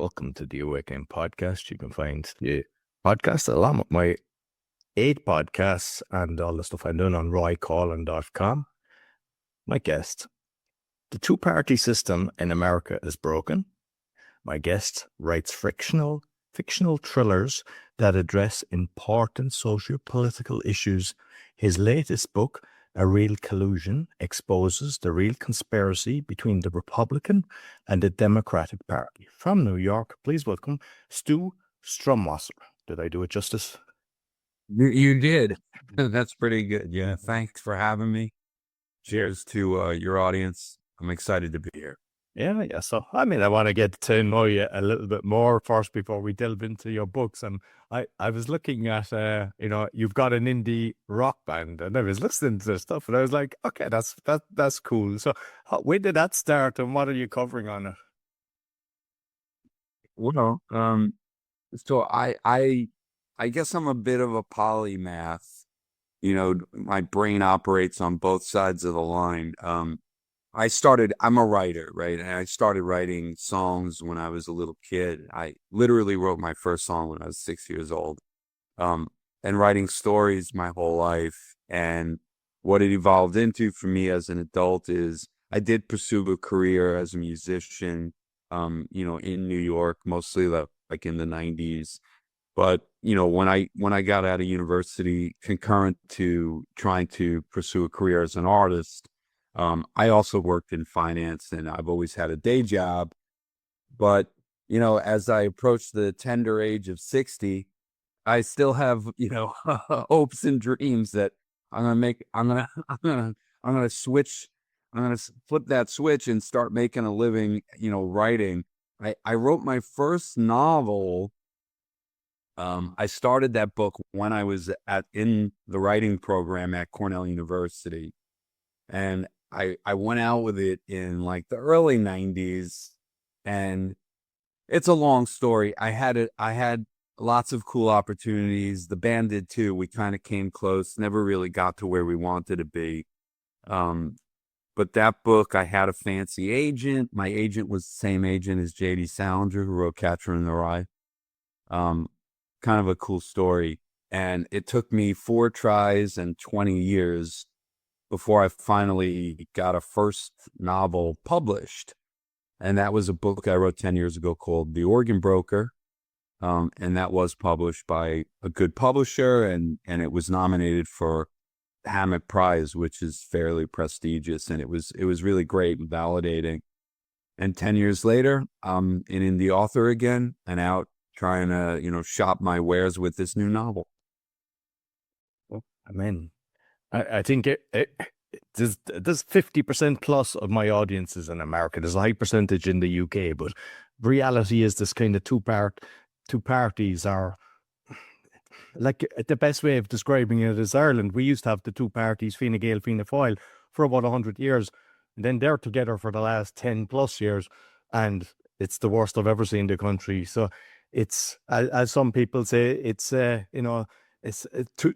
Welcome to the Awakening Podcast. You can find the podcast along with my 8 podcasts and all the stuff I'm doing on roycollin.com. My guest, the two-party system in America is broken. My guest writes fictional thrillers that address important socio-political issues. His latest book, A Real Collusion, exposes the real conspiracy between the Republican and the Democratic Party. From New York, please welcome Stu Strumwasser. Did I do it justice? You did. That's pretty good. Yeah. Thanks for having me. Cheers to your audience. I'm excited to be here. Yeah. So, I want to get to know you a little bit more first before we delve into your books. And I was looking at, you've got an indie rock band, and I was listening to the stuff, and I was like, okay, that's cool. So, when did that start, and what are you covering on it? Well, so I guess I'm a bit of a polymath. My brain operates on both sides of the line. I'm a writer, right? And I started writing songs when I was a little kid. I literally wrote my first song when I was 6 years old. And writing stories my whole life. And what it evolved into for me as an adult is I did pursue a career as a musician, in New York, mostly like in the 90s. But, when I got out of university, concurrent to trying to pursue a career as an artist, I also worked in finance, and I've always had a day job. But, as I approach the tender age of 60, I still have, hopes and dreams that I'm going to flip that switch and start making a living, writing. I wrote my first novel. I started that book when I was in the writing program at Cornell University. And I went out with it in like the early 90s, and it's a long story. I had lots of cool opportunities. The band did too. We kind of came close, never really got to where we wanted to be. But that book, I had a fancy agent. My agent was the same agent as J.D. Salinger, who wrote Catcher in the Rye. Kind of a cool story. And it took me 4 tries and 20 years before I finally got a first novel published. And that was a book I wrote 10 years ago called The Organ Broker. And that was published by a good publisher, and it was nominated for the Hammett Prize, which is fairly prestigious. And it was really great and validating. And 10 years later, I'm an indie author again and out trying to, shop my wares with this new novel. I think there's 50% plus of my audience is in America. There's a high percentage in the UK, but reality is this kind of two parties are like the best way of describing it is Ireland. We used to have the 2 parties, Fine Gael, Fianna Fáil, for about 100 years. And then they're together for the last 10 plus years. And it's the worst I've ever seen in the country. So it's, as some people say, it's, it's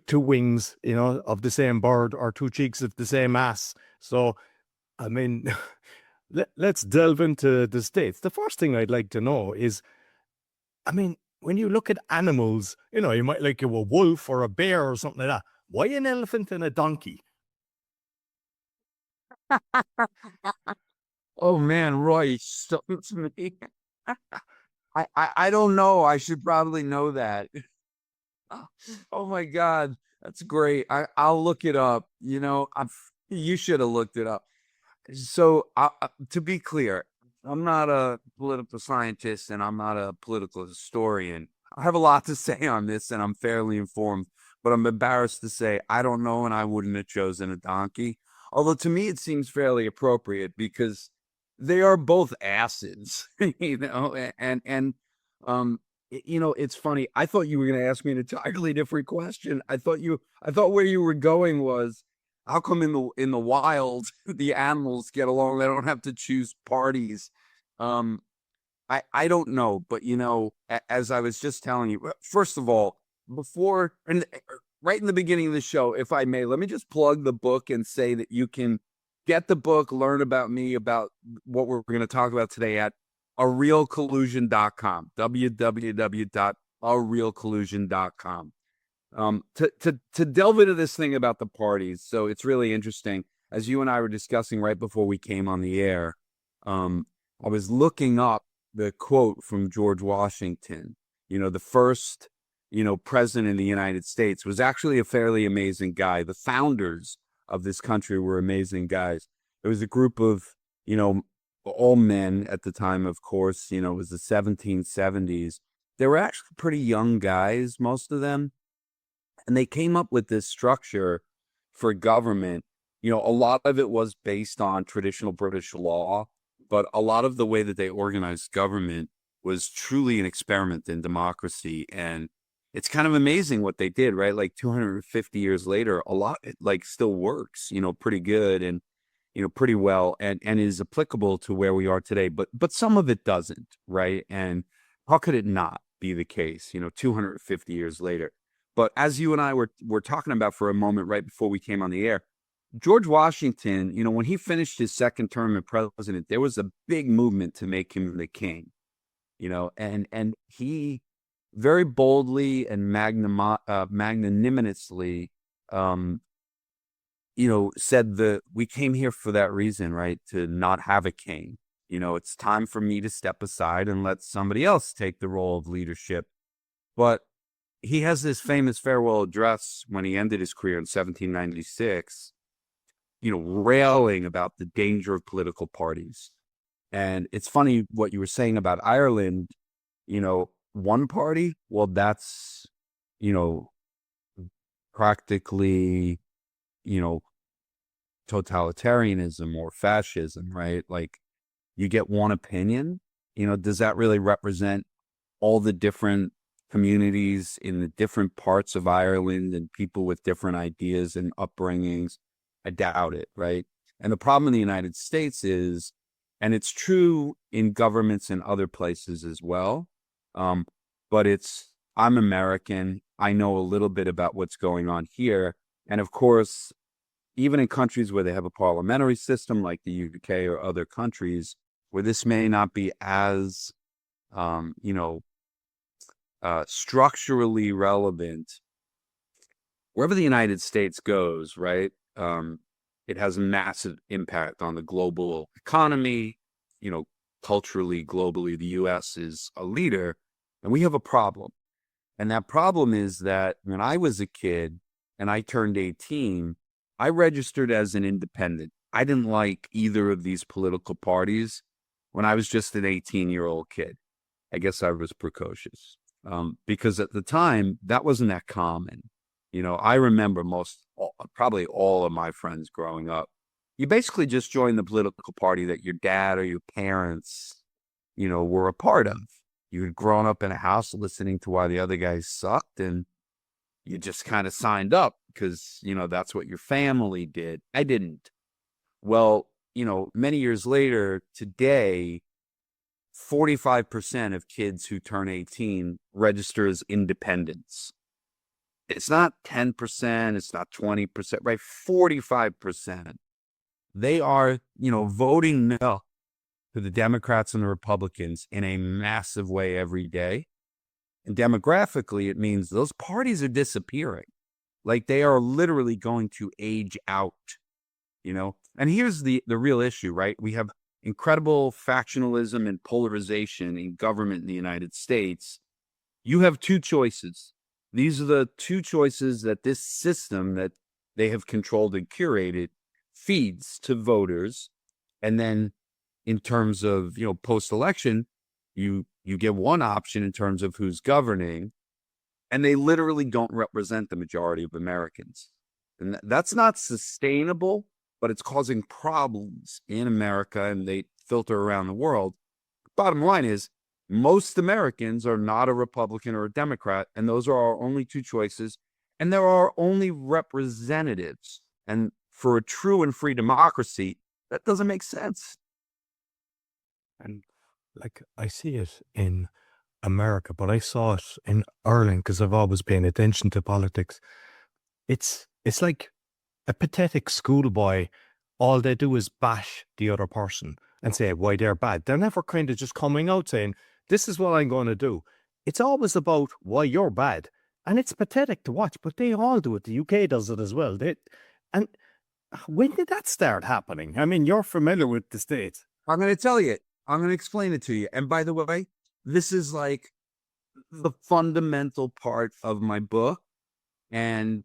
two wings, of the same bird, or 2 cheeks of the same ass. So, let's delve into the States. The first thing I'd like to know is, when you look at animals, you might like a wolf or a bear or something like that. Why an elephant and a donkey? Oh man, Roy, stumped me. I don't know. I should probably know that. Oh my God, that's great. I'll look it up. You should have looked it up. So to be clear, I'm not a political scientist and I'm not a political historian. I have a lot to say on this and I'm fairly informed, but I'm embarrassed to say I don't know, and I wouldn't have chosen a donkey. Although to me it seems fairly appropriate because they are both acids, and it's funny. I thought you were going to ask me an entirely different question. I thought where you were going was, how come in the wild the animals get along? They don't have to choose parties. I don't know, but as I was just telling you, first of all, right in the beginning of the show, if I may, let me just plug the book and say that you can get the book, learn about me, about what we're going to talk about today at arealcollusion.com, www.arealcollusion.com. To delve into this thing about the parties, so it's really interesting. As you and I were discussing right before we came on the air, I was looking up the quote from George Washington. The first, president of the United States was actually a fairly amazing guy. The founders of this country were amazing guys. It was a group of, all men at the time, of course. It was the 1770s. They were actually pretty young guys, most of them. And they came up with this structure for government. A lot of it was based on traditional British law, but a lot of the way that they organized government was truly an experiment in democracy. And it's kind of amazing what they did, right? Like 250 years later, a lot still works, pretty good and, pretty well and is applicable to where we are today. But some of it doesn't, right? And how could it not be the case, 250 years later? But as you and I were talking about for a moment right before we came on the air, George Washington, when he finished his second term as president, there was a big movement to make him the king, and he very boldly and magnanimously, said that we came here for that reason, right? To not have a king. It's time for me to step aside and let somebody else take the role of leadership. But he has this famous farewell address when he ended his career in 1796, railing about the danger of political parties. And it's funny what you were saying about Ireland, one party, well, that's, practically, totalitarianism or fascism, right? Like you get one opinion, does that really represent all the different communities in the different parts of Ireland and people with different ideas and upbringings? I doubt it, right? And the problem in the United States is, and it's true in governments in other places as well, but I'm American. I know a little bit about what's going on here. And of course, even in countries where they have a parliamentary system like the UK or other countries where this may not be as, structurally relevant, wherever the United States goes, right? It has a massive impact on the global economy. Culturally, globally, the US is a leader, and we have a problem. And that problem is that when I was a kid and I turned 18, I registered as an independent. I didn't like either of these political parties when I was just an 18-year-old kid. I guess I was precocious. Because at the time, that wasn't that common. I remember probably all of my friends growing up. You basically just joined the political party that your dad or your parents, were a part of. You had grown up in a house listening to why the other guys sucked, and you just kind of signed up because, that's what your family did. I didn't. Well, many years later, today, 45% of kids who turn 18 register as independents. It's not 10%, it's not 20%, right? 45%. They are, voting no to the Democrats and the Republicans in a massive way every day. And demographically, it means those parties are disappearing. Like they are literally going to age out, And here's the real issue, right? We have incredible factionalism and polarization in government in the United States. You have two choices. These are the two choices that this system that they have controlled and curated feeds to voters. And then in terms of, post-election, you get one option in terms of who's governing, and they literally don't represent the majority of Americans. And that's not sustainable, but it's causing problems in America, and they filter around the world. Bottom line is, most Americans are not a Republican or a Democrat, and those are our only two choices. And there are only representatives. And for a true and free democracy, that doesn't make sense. And I see it in America, but I saw it in Ireland because I've always paying attention to politics. It's like a pathetic schoolboy all they do is bash the other person and say why they're bad. They're never kind of just coming out saying, this is what I'm going to do. It's always about why you're bad. And it's pathetic to watch, but they all do it. The UK does it as well. And when did that start happening? I mean, you're familiar with the States. I'm going to tell you. I'm going to explain it to you. And by the way, this is like the fundamental part of my book. And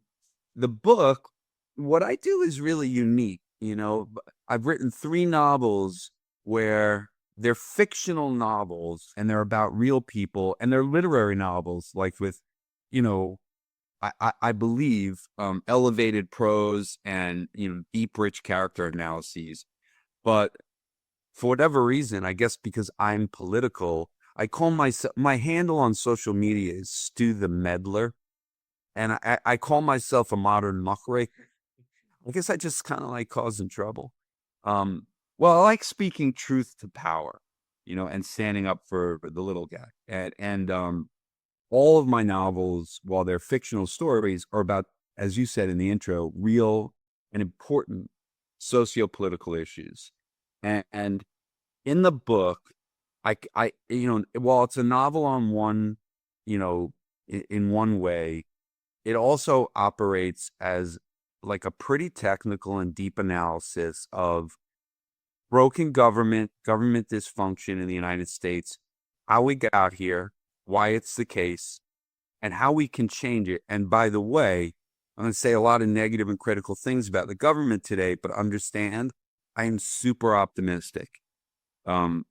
the book, what I do is really unique. You know, I've written 3 novels where they're fictional novels and they're about real people, and they're literary novels, like with, you know, I believe elevated prose and, you know, deep, rich character analyses. But for whatever reason, I guess because I'm political, I call myself, my handle on social media is Stu the Meddler. And I call myself a modern muckraker. I guess I just kind of like causing trouble. Well, I like speaking truth to power, you know, and standing up for the little guy. And all of my novels, while they're fictional stories, are about, as you said in the intro, real and important socio-political issues. And in the book, I, you know, while it's a novel on one, you know, in one way, it also operates as like a pretty technical and deep analysis of broken government dysfunction in the United States, how we got here, why it's the case, and how we can change it. And by the way, I'm going to say a lot of negative and critical things about the government today, but understand, I am super optimistic. And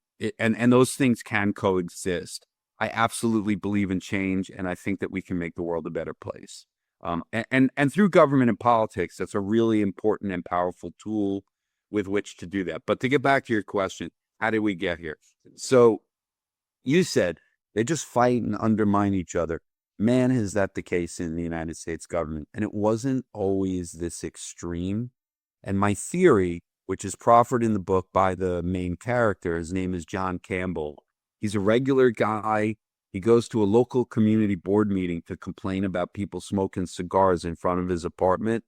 those things can coexist. I absolutely believe in change, and I think that we can make the world a better place. And through government and politics, that's a really important and powerful tool with which to do that. But to get back to your question, how did we get here? So you said they just fight and undermine each other. Man, is that the case in the United States government? And it wasn't always this extreme. And my theory, which is proffered in the book by the main character, his name is John Campbell. He's a regular guy. He goes to a local community board meeting to complain about people smoking cigars in front of his apartment.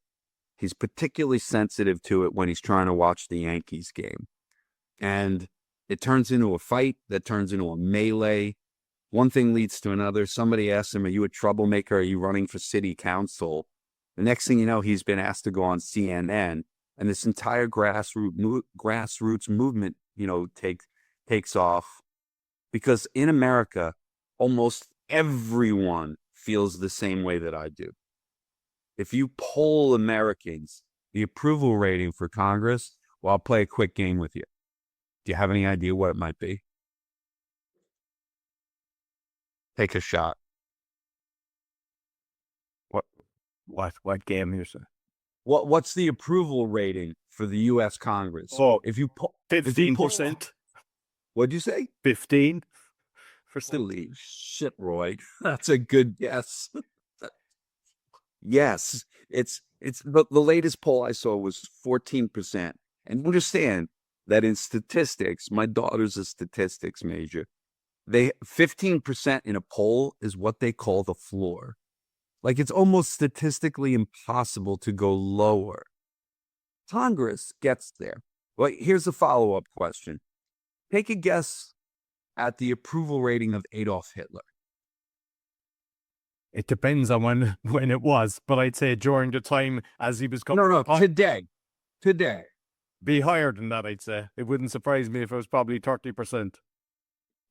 He's particularly sensitive to it when he's trying to watch the Yankees game. And it turns into a fight that turns into a melee. One thing leads to another. Somebody asks him, are you a troublemaker? Are you running for city council? The next thing you know, he's been asked to go on CNN. And this entire grassroots movement, you know, takes off. Because in America, almost everyone feels the same way that I do. If you poll Americans, the approval rating for Congress, well, I'll play a quick game with you. Do you have any idea what it might be? Take a shot. What game you say? What's the approval rating for the U.S. Congress? Oh, if you 15%. What'd you say? 15%. Holy shit, Roy. That's a good guess. Yes, it's the latest poll I saw was 14%. And understand that in statistics, my daughter's a statistics major. 15% in a poll is what they call the floor. Like, it's almost statistically impossible to go lower. Congress gets there. Well, here's a follow-up question. Take a guess at the approval rating of Adolf Hitler. It depends on when it was, but I'd say during the time as he was coming. No, today. Be higher than that, I'd say. It wouldn't surprise me if it was probably 30%.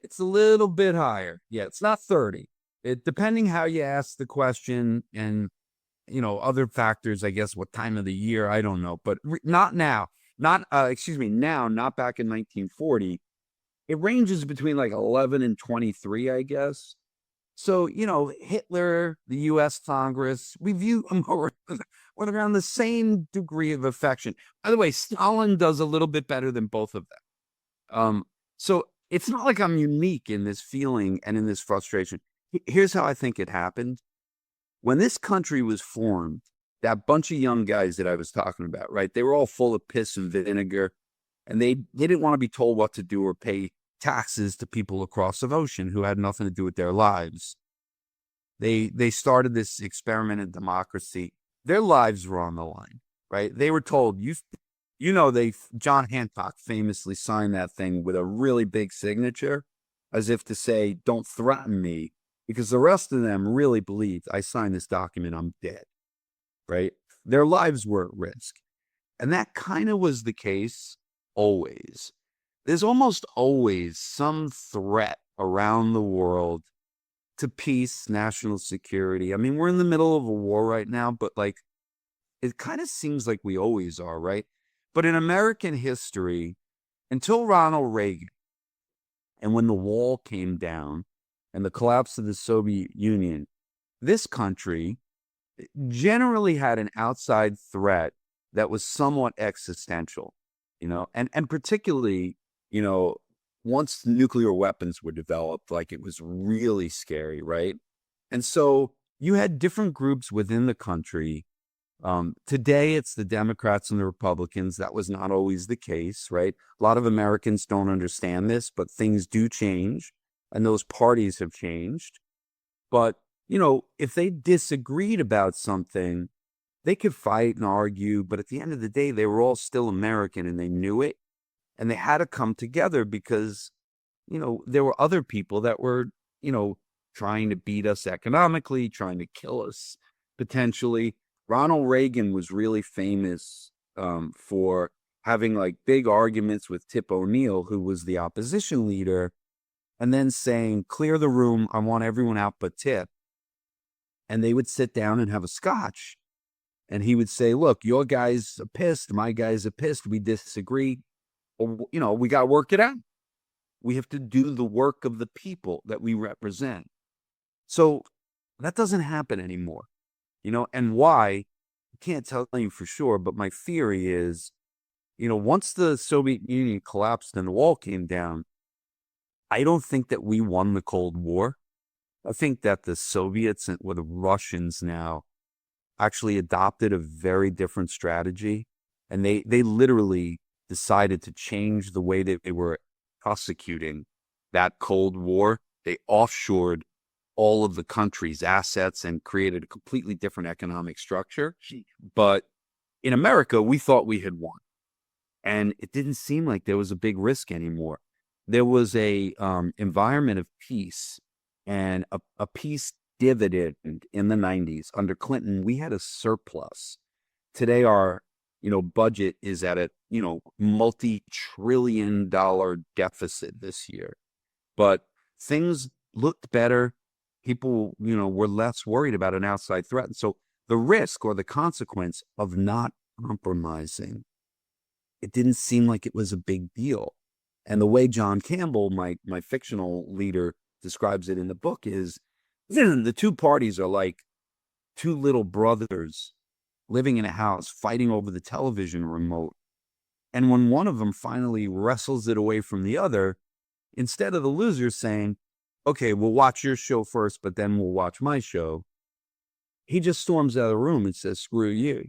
It's a little bit higher. Yeah, it's not 30. Depending how you ask the question and, you know, other factors, I guess, what time of the year, I don't know. But not now. Now, not back in 1940. It ranges between like 11 and 23, I guess. So, you know, Hitler, the U.S. Congress, we view them with around the same degree of affection. By the way, Stalin does a little bit better than both of them. So it's not like I'm unique in this feeling and in this frustration. Here's how I think it happened. When this country was formed, that bunch of young guys that I was talking about, right? They were all full of piss and vinegar, and they didn't want to be told what to do or pay taxes to people across the ocean who had nothing to do with their lives. They started this experiment in democracy. Their lives were on the line, right? They were told, you John Hancock famously signed that thing with a really big signature, as if to say, don't threaten me, because the rest of them really believed, I signed this document, I'm dead, right? Their lives were at risk. And that kind of was the case always. There's almost always some threat around the world to peace, national security. I mean, we're in the middle of a war right now, but like, it kind of seems like we always are, right? But in American history, until Ronald Reagan, and when the wall came down and the collapse of the Soviet Union, this country generally had an outside threat that was somewhat existential, and particularly, once nuclear weapons were developed, like, it was really scary, right? And so you had different groups within the country. Today, it's the Democrats and the Republicans. That was not always the case, right? A lot of Americans don't understand this, but things do change, and those parties have changed. But, if they disagreed about something, they could fight and argue, but at the end of the day, they were all still American, and they knew it, and they had to come together because, there were other people that were, trying to beat us economically, trying to kill us potentially. Ronald Reagan was really famous for having like big arguments with Tip O'Neill, who was the opposition leader, and then saying, clear the room, I want everyone out but Tip. And they would sit down and have a scotch. And he would say, look, your guys are pissed, my guys are pissed, we disagree. We got to work it out. We have to do the work of the people that we represent. So that doesn't happen anymore. And why, I can't tell you for sure, but my theory is, once the Soviet Union collapsed and the wall came down, I don't think that we won the Cold War. I think that the Soviets or the Russians now actually adopted a very different strategy. And they literally decided to change the way that they were prosecuting that Cold War. They offshored all of the country's assets and created a completely different economic structure. But in America, we thought we had won. And it didn't seem like there was a big risk anymore. There was a environment of peace and a peace dividend in the 90s. Under Clinton, we had a surplus. Today, our budget is at a multi-trillion-dollar deficit this year. But things looked better. People, were less worried about an outside threat. And so the risk or the consequence of not compromising, it didn't seem like it was a big deal. And the way John Campbell, my fictional leader, describes it in the book is the two parties are like two little brothers living in a house fighting over the television remote. And when one of them finally wrestles it away from the other, instead of the loser saying, okay, we'll watch your show first, but then we'll watch my show, he just storms out of the room and says, screw you.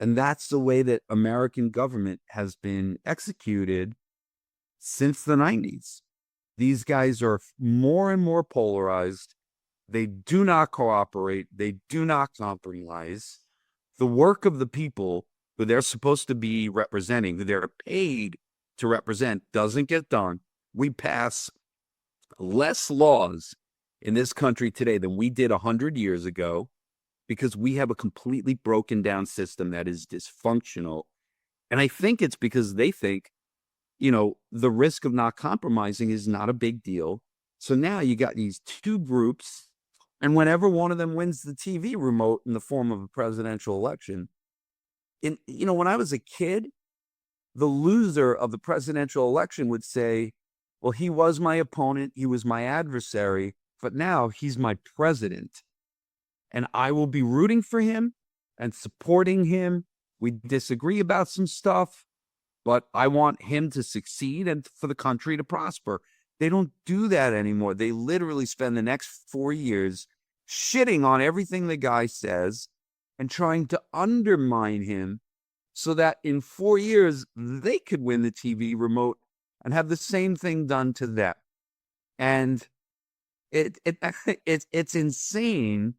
And that's the way that American government has been executed since the 90s. These guys are more and more polarized. They do not cooperate. They do not compromise. The work of the people who they're supposed to be representing, who they're paid to represent, doesn't get done. We pass less laws in this country today than we did 100 years ago because we have a completely broken down system that is dysfunctional. And I think it's because they think, the risk of not compromising is not a big deal. So now you got these two groups, and whenever one of them wins the TV remote in the form of a presidential election, when I was a kid, the loser of the presidential election would say, well, he was my opponent, he was my adversary, but now he's my president. And I will be rooting for him and supporting him. We disagree about some stuff, but I want him to succeed and for the country to prosper. They don't do that anymore. They literally spend the next 4 years shitting on everything the guy says and trying to undermine him so that in 4 years, they could win the TV remote and have the same thing done to them. And it's insane.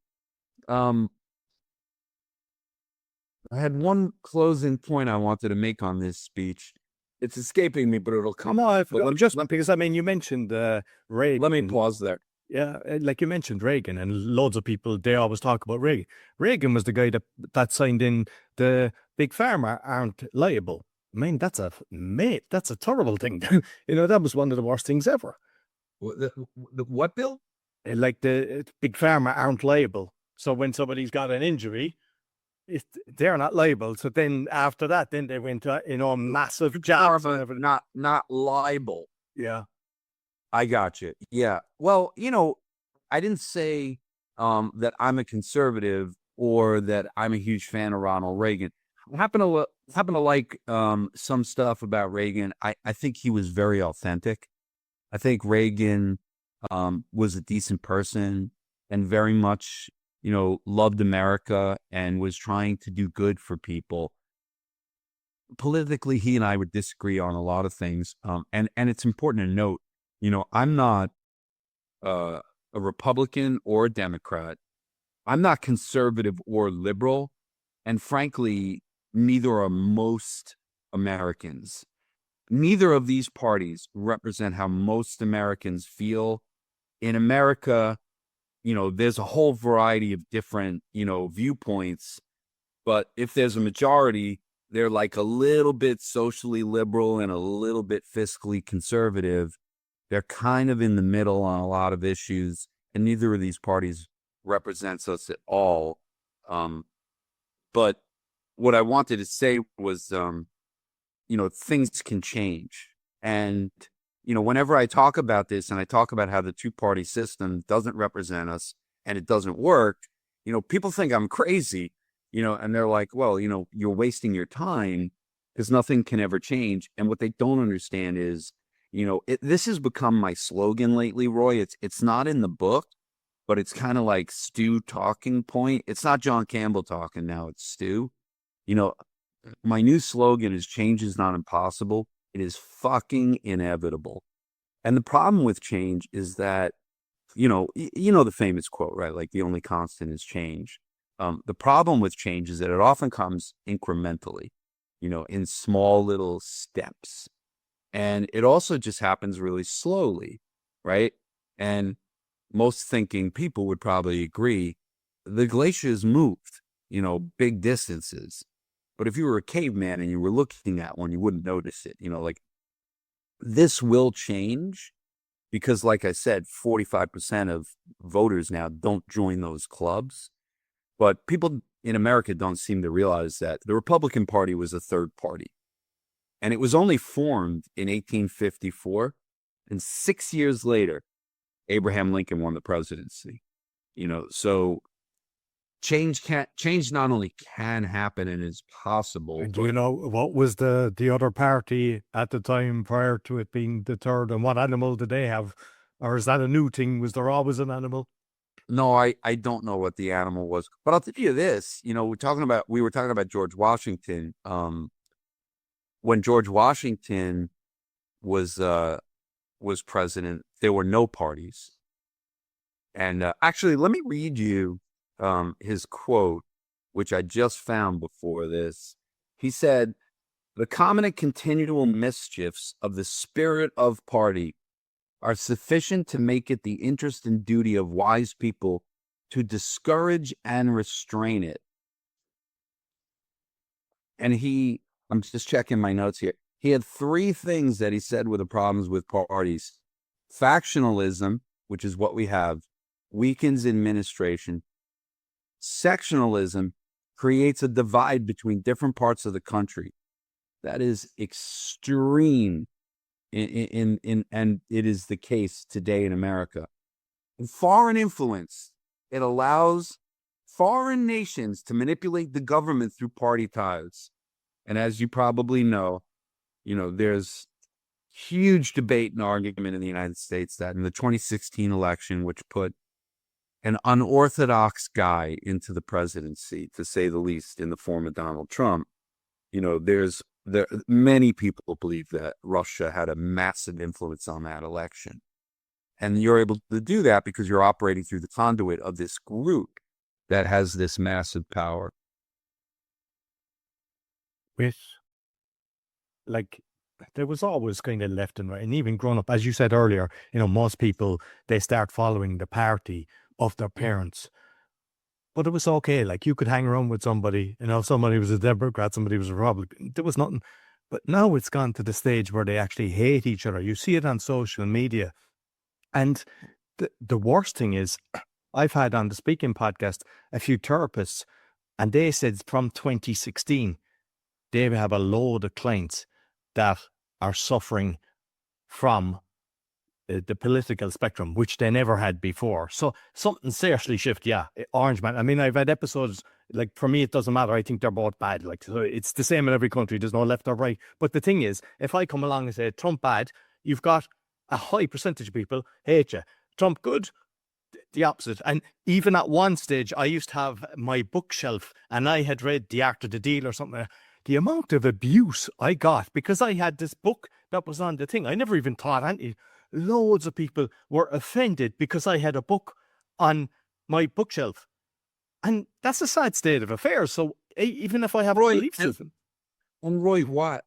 I had one closing point I wanted to make on this speech. It's escaping me, but it'll come. No, But just because I mean, you mentioned Reagan. let me pause there. Yeah, like you mentioned Reagan, and loads of people, they always talk about Reagan. Reagan was the guy that signed in the big pharma aren't liable. I mean, that's a terrible thing. That was one of the worst things ever. The what bill? Like the big pharma aren't liable. So when somebody's got an injury, they're not liable. So then after that, then they went to massive jobs. Not liable. Yeah. I got you. Yeah. Well, I didn't say that I'm a conservative or that I'm a huge fan of Ronald Reagan. I happen to like some stuff about Reagan. I think he was very authentic. I think Reagan was a decent person and very much, loved America and was trying to do good for people. Politically, he and I would disagree on a lot of things. And it's important to note, I'm not a Republican or a Democrat. I'm not conservative or liberal. And frankly, neither are most Americans. Neither of these parties represent how most Americans feel. In America, there's a whole variety of different, viewpoints. But if there's a majority, they're like a little bit socially liberal and a little bit fiscally conservative. They're kind of in the middle on a lot of issues, and neither of these parties represents us at all. But what I wanted to say was, things can change. And, whenever I talk about this and I talk about how the two-party system doesn't represent us and it doesn't work, people think I'm crazy, and they're like, well, you're wasting your time because nothing can ever change. And what they don't understand is, this has become my slogan lately, Roy. It's not in the book, but it's kind of like Stu talking point. It's not John Campbell talking now, it's Stu. My new slogan is change is not impossible. It is fucking inevitable. And the problem with change is that, the famous quote, right? Like the only constant is change. The problem with change is that it often comes incrementally, in small little steps. And it also just happens really slowly, right? And most thinking people would probably agree the glaciers moved, big distances. But if you were a caveman and you were looking at one, you wouldn't notice it. Like this will change because, like I said, 45% of voters now don't join those clubs. But people in America don't seem to realize that the Republican Party was a third party. And it was only formed in 1854. And 6 years later, Abraham Lincoln won the presidency. So change not only can happen and is possible. And do you know what was the other party at the time prior to it being the third, and what animal did they have? Or is that a new thing? Was there always an animal? No, I don't know what the animal was, but I'll tell you this. We were talking about George Washington. When George Washington was president, there were no parties. And actually, let me read you his quote, which I just found before this. He said, "The common and continual mischiefs of the spirit of party are sufficient to make it the interest and duty of wise people to discourage and restrain it." And I'm just checking my notes here. He had three things that he said were the problems with parties. Factionalism, which is what we have, weakens administration. Sectionalism creates a divide between different parts of the country. That is extreme and it is the case today in America. And foreign influence, it allows foreign nations to manipulate the government through party ties. And as you probably know, there's huge debate and argument in the United States that in the 2016 election, which put an unorthodox guy into the presidency, to say the least, in the form of Donald Trump, many people believe that Russia had a massive influence on that election. And you're able to do that because you're operating through the conduit of this group that has this massive power. with, like, there was always kind of left and right, and even growing up, as you said earlier, most people, they start following the party of their parents. But it was okay. Like, you could hang around with somebody, somebody was a Democrat, somebody was a Republican. There was nothing. But now it's gone to the stage where they actually hate each other. You see it on social media. And the worst thing is, I've had on the speaking podcast a few therapists, and they said from 2016, they have a load of clients that are suffering from the political spectrum, which they never had before. So something seriously shifted. Yeah, Orange Man. I mean, I've had episodes, like, for me, it doesn't matter. I think they're both bad. Like, so it's the same in every country. There's no left or right. But the thing is, if I come along and say Trump bad, you've got a high percentage of people hate you. Trump good, the opposite. And even at one stage, I used to have my bookshelf and I had read The Art of the Deal or something. The amount of abuse I got because I had this book that was on the thing. I never even thought any. Loads of people were offended because I had a book on my bookshelf. And that's a sad state of affairs. So even if I have a belief system. And Roy, why,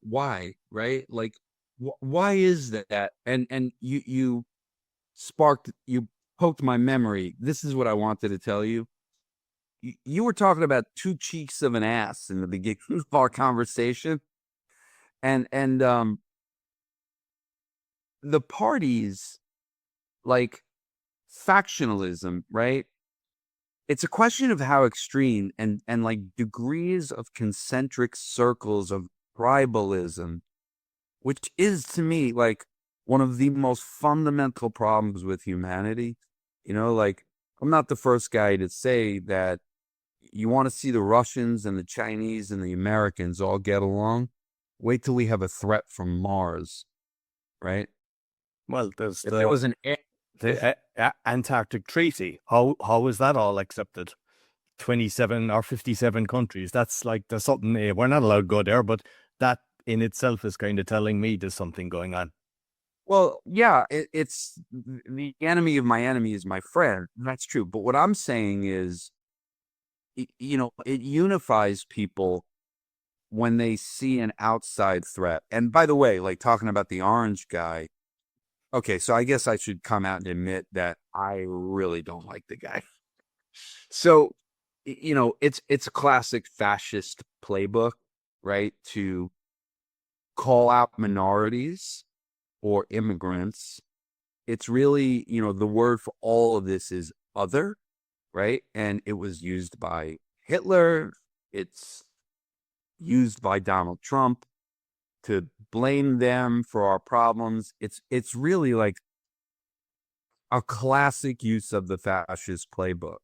right? Like, why is that? And you poked my memory. This is what I wanted to tell you. You were talking about two cheeks of an ass in the beginning of our conversation. And the parties, like factionalism, right? It's a question of how extreme and like degrees of concentric circles of tribalism, which is to me like one of the most fundamental problems with humanity. Like, I'm not the first guy to say that you want to see the Russians and the Chinese and the Americans all get along. Wait till we have a threat from Mars, right? Well, there's there was the Antarctic Treaty. How is that all accepted? 27 or 57 countries. That's like, there's something, we're not allowed to go there, but that in itself is kind of telling me there's something going on. Well, yeah, it's the enemy of my enemy is my friend. That's true. But what I'm saying is, it unifies people when they see an outside threat. And by the way, like, talking about the orange guy, okay, so I guess I should come out and admit that I really don't like the guy. So, it's a classic fascist playbook, right? To call out minorities or immigrants. It's really, the word for all of this is other, right? And it was used by Hitler. It's used by Donald Trump to blame them for our problems. It's really like a classic use of the fascist playbook.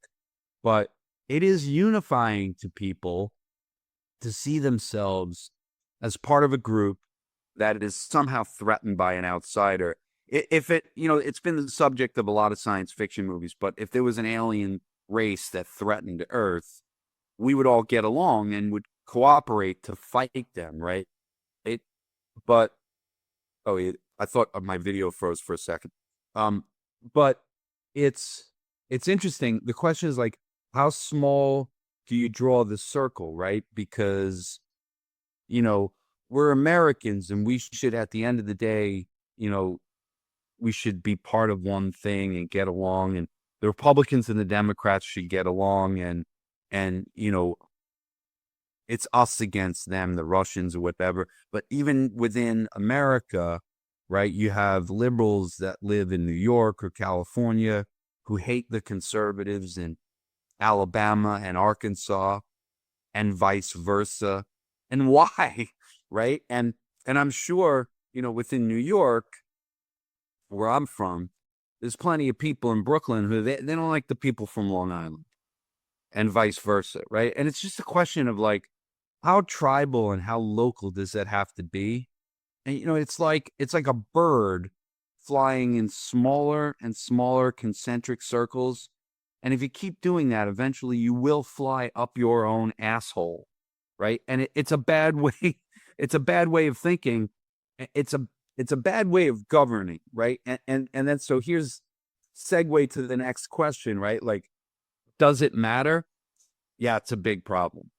But it is unifying to people to see themselves as part of a group that is somehow threatened by an outsider. If it's been the subject of a lot of science fiction movies, but if there was an alien race that threatened Earth, we would all get along and would cooperate to fight them, right? I thought my video froze for a second. But it's interesting. The question is, like, how small do you draw the circle, right? Because, we're Americans and we should, at the end of the day, we should be part of one thing and get along, and the Republicans and the Democrats should get along, and it's us against them, the Russians or whatever. But even within America, right, you have liberals that live in New York or California who hate the conservatives in Alabama and Arkansas, and vice versa. And why, right? And I'm sure, within New York, where I'm from, there's plenty of people in Brooklyn who they don't like the people from Long Island, and vice versa, right? And it's just a question of, like, how tribal and how local does that have to be? And it's like a bird flying in smaller and smaller concentric circles. And if you keep doing that, eventually you will fly up your own asshole, right? And it's a bad way. It's a bad way of thinking. It's a bad way of governing, right? And then, so here's segue to the next question, right? Like, does it matter? Yeah, it's a big problem,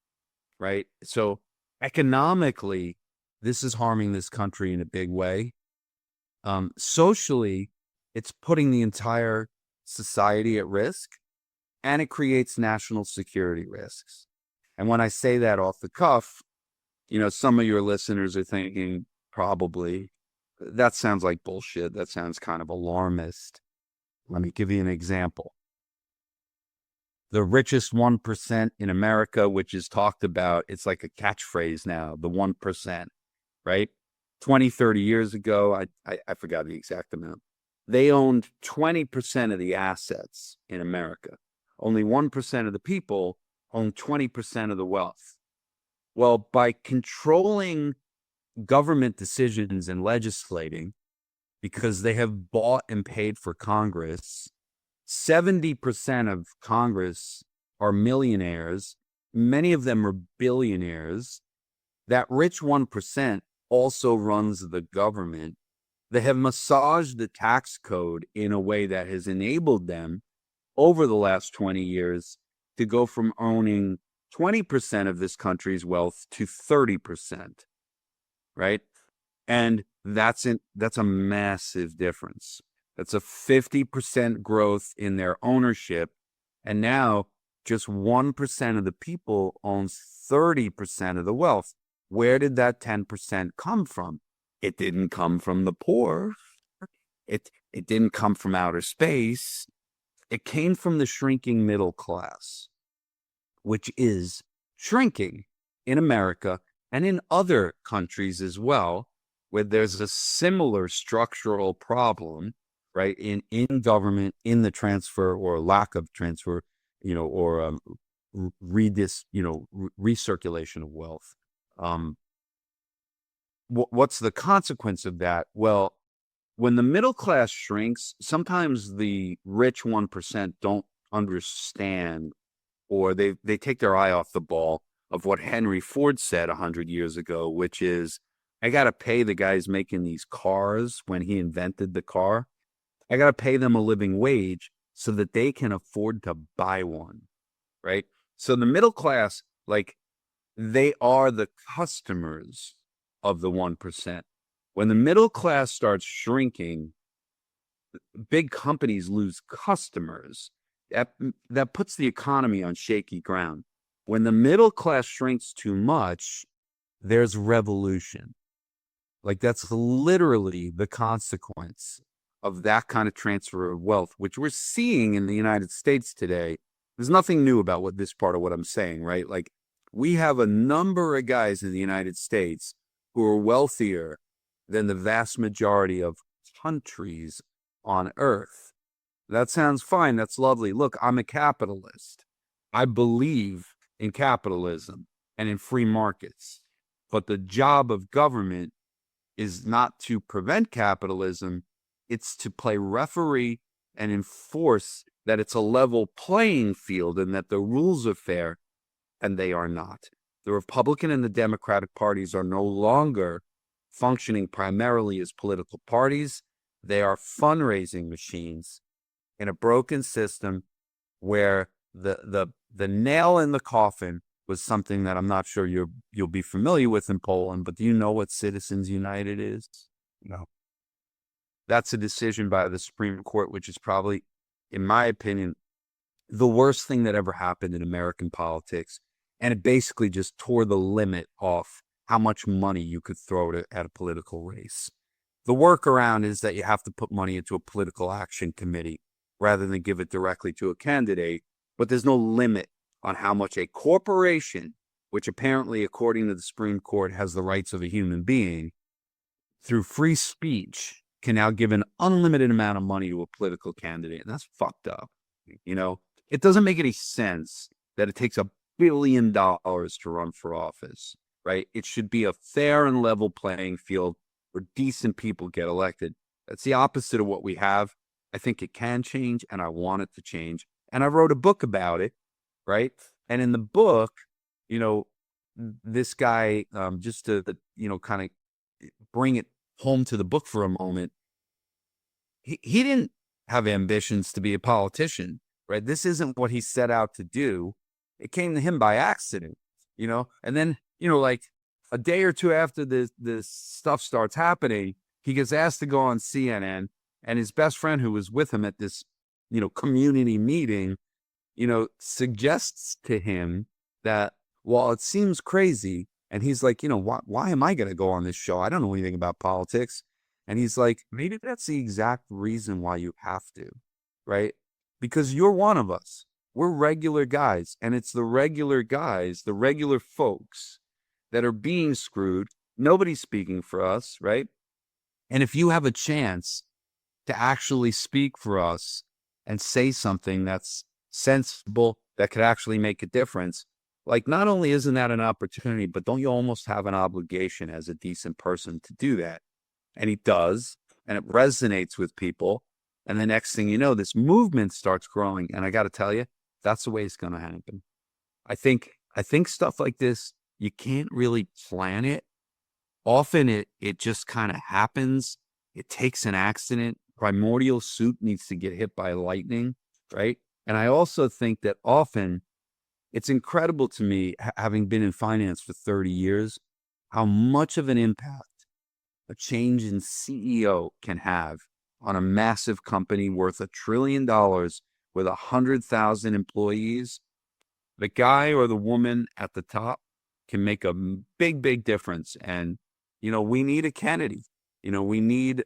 right? So Economically, this is harming this country in a big way. Socially, it's putting the entire society at risk, and it creates national security risks. And when I say that off the cuff, some of your listeners are thinking, probably, that sounds like bullshit. That sounds kind of alarmist. Let me give you an example. The richest 1% in America, which is talked about, it's like a catchphrase now, the 1%, right? 20, 30 years ago, I forgot the exact amount. They owned 20% of the assets in America. Only 1% of the people own 20% of the wealth. Well, by controlling government decisions and legislating, because they have bought and paid for Congress, 70% of Congress are millionaires. Many of them are billionaires. That rich 1% also runs the government. They have massaged the tax code in a way that has enabled them over the last 20 years to go from owning 20% of this country's wealth to 30%, right? And that's a massive difference. That's a 50% growth in their ownership. And now just 1% of the people owns 30% of the wealth. Where did that 10% come from? It didn't come from the poor. It didn't come from outer space. It came from the shrinking middle class, which is shrinking in America and in other countries as well, where there's a similar structural problem, right, in government, in the transfer or lack of transfer, or recirculation of wealth. What's the consequence of that? Well, when the middle class shrinks, sometimes the rich 1% don't understand, or they take their eye off the ball of what Henry Ford said 100 years ago, which is, I got to pay the guys making these cars when he invented the car. I got to pay them a living wage so that they can afford to buy one, right? So the middle class, they are the customers of the 1%. When the middle class starts shrinking, big companies lose customers. That puts the economy on shaky ground. When the middle class shrinks too much, there's revolution. That's literally the consequence of that kind of transfer of wealth, which we're seeing in the United States today. There's nothing new about this part of what I'm saying, right? We have a number of guys in the United States who are wealthier than the vast majority of countries on Earth. That sounds fine. That's lovely. Look, I'm a capitalist. I believe in capitalism and in free markets. But the job of government is not to prevent capitalism. It's to play referee and enforce that it's a level playing field and that the rules are fair, and they are not. The Republican and the Democratic parties are no longer functioning primarily as political parties. They are fundraising machines in a broken system where the nail in the coffin was something that I'm not sure you'll be familiar with in Poland, but do you know what Citizens United is? No. That's a decision by the Supreme Court, which is probably, in my opinion, the worst thing that ever happened in American politics. And it basically just tore the limit off how much money you could throw at a political race. The workaround is that you have to put money into a political action committee rather than give it directly to a candidate. But there's no limit on how much a corporation, which apparently, according to the Supreme Court, has the rights of a human being, through free speech, can now give an unlimited amount of money to a political candidate. And that's fucked up. It doesn't make any sense that it takes $1 billion to run for office, right? It should be a fair and level playing field where decent people get elected. That's the opposite of what we have. I think it can change, and I want it to change. And I wrote a book about it, right? And in the book, this guy, just to, kind of bring it home to the book for a moment, he didn't have ambitions to be a politician, right? This isn't what he set out to do. It came to him by accident, and then, a day or two after this stuff starts happening, he gets asked to go on CNN, and his best friend who was with him at this, community meeting, suggests to him that while it seems crazy, and he's like, why am I going to go on this show? I don't know anything about politics. And he's like, maybe that's the exact reason why you have to, right? Because you're one of us. We're regular guys, and it's the regular guys, the regular folks that are being screwed. Nobody's speaking for us, right? And if you have a chance to actually speak for us and say something that's sensible, that could actually make a difference, like, not only isn't that an opportunity, but don't you almost have an obligation as a decent person to do that? And he does, and it resonates with people. And the next thing you know, this movement starts growing. And I got to tell you, that's the way it's going to happen. I think stuff like this, you can't really plan it. Often it just kind of happens. It takes an accident. Primordial soup needs to get hit by lightning, right? And I also think that often it's incredible to me, having been in finance for 30 years, how much of an impact a change in CEO can have on a massive company worth $1 trillion with 100,000 employees. The guy or the woman at the top can make a big, big difference. And, we need a Kennedy. We need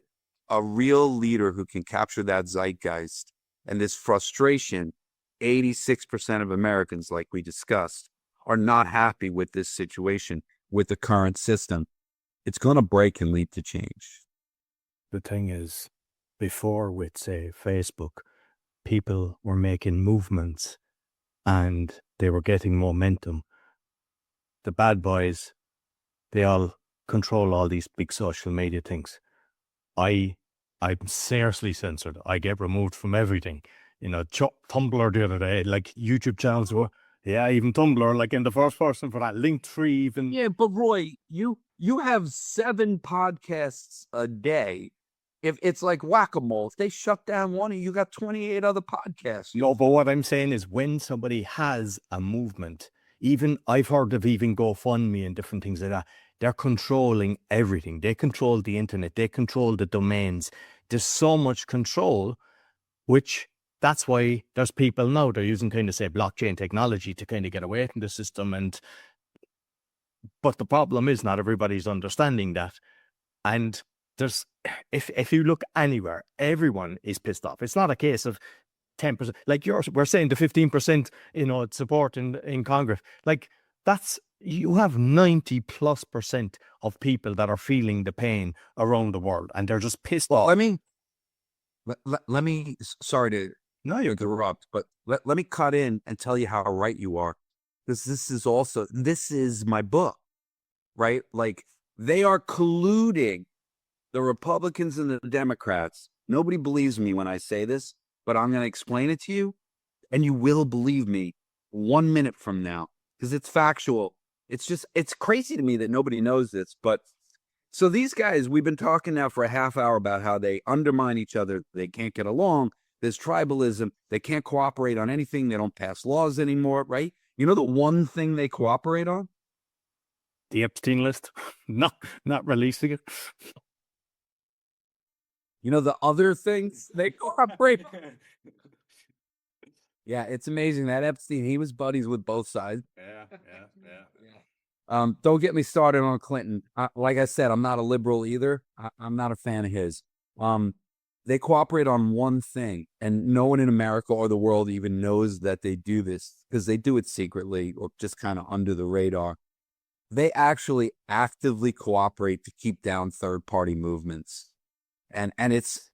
a real leader who can capture that zeitgeist and this frustration. 86% of Americans, like we discussed, are not happy with this situation, with the current system. It's going to break and lead to change. The thing is, before with, say, Facebook, people were making movements and they were getting momentum. The bad boys, they all control all these big social media things. I'm seriously censored. I get removed from everything. Tumblr the other day, like YouTube channels were, even Tumblr, like in the first person for that. Linktree even. Yeah, but Roy, you have 7 podcasts a day. If it's like whack-a-mole, if they shut down one, you got 28 other podcasts. No, but what I'm saying is when somebody has a movement, even I've heard of even GoFundMe and different things like that, they're controlling everything. They control the internet. They control the domains. There's so much control, which that's why there's people now, they're using kind of, say, blockchain technology to kind of get away from the system. But the problem is not everybody's understanding that. And there's, if you look anywhere, everyone is pissed off. It's not a case of 10%, like we're saying the 15%, support in Congress. Like, you have 90+% of people that are feeling the pain around the world, and they're just pissed off. Let me, sorry to interrupt, but let me cut in and tell you how right you are. This is my book, right? Like, they are colluding, the Republicans and the Democrats. Nobody believes me when I say this, but I'm going to explain it to you, and you will believe me 1 minute from now, because it's factual. It's crazy to me that nobody knows this. But so these guys, we've been talking now for a half hour about how they undermine each other. They can't get along. There's tribalism. They can't cooperate on anything. They don't pass laws anymore, right? You know the one thing they cooperate on? The Epstein list. not releasing it. The other things they cooperate. Yeah, it's amazing that Epstein, he was buddies with both sides. Yeah. Don't get me started on Clinton. Like I said, I'm not a liberal either. I'm not a fan of his. They cooperate on one thing, and no one in America or the world even knows that they do this, because they do it secretly or just kind of under the radar. They actually actively cooperate to keep down third-party movements. And it's,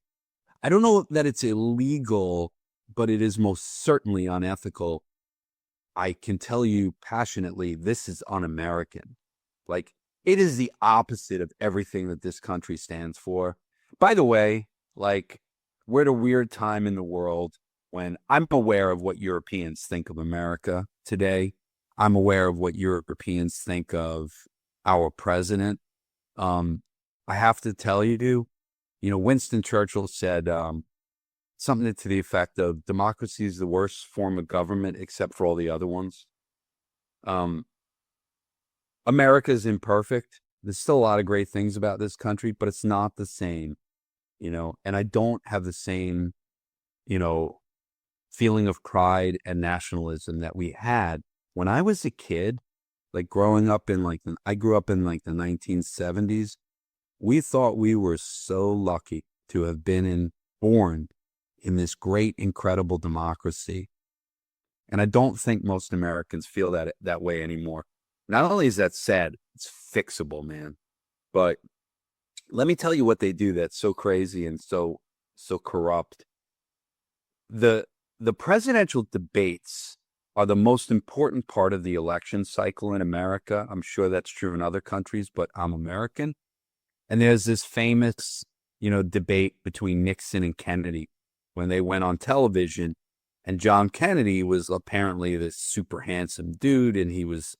I don't know that it's illegal, but it is most certainly unethical. I can tell you passionately, this is un-American. Like, it is the opposite of everything that this country stands for. By the way, like, we're at a weird time in the world when I'm aware of what Europeans think of America today. I'm aware of what Europeans think of our president. I have to tell you, Winston Churchill said something to the effect of, democracy is the worst form of government except for all the other ones. America is imperfect. There's still a lot of great things about this country, but it's not the same, and I don't have the same, feeling of pride and nationalism that we had when I was a kid, like growing up in I grew up in the 1970s. We thought we were so lucky to have been born in this great, incredible democracy. And I don't think most Americans feel that way anymore. Not only is that sad, it's fixable, man. But let me tell you what they do that's so crazy and so corrupt. The presidential debates are the most important part of the election cycle in America. I'm sure that's true in other countries, but I'm American. And there's this famous, debate between Nixon and Kennedy when they went on television. And John Kennedy was apparently this super handsome dude, and he was,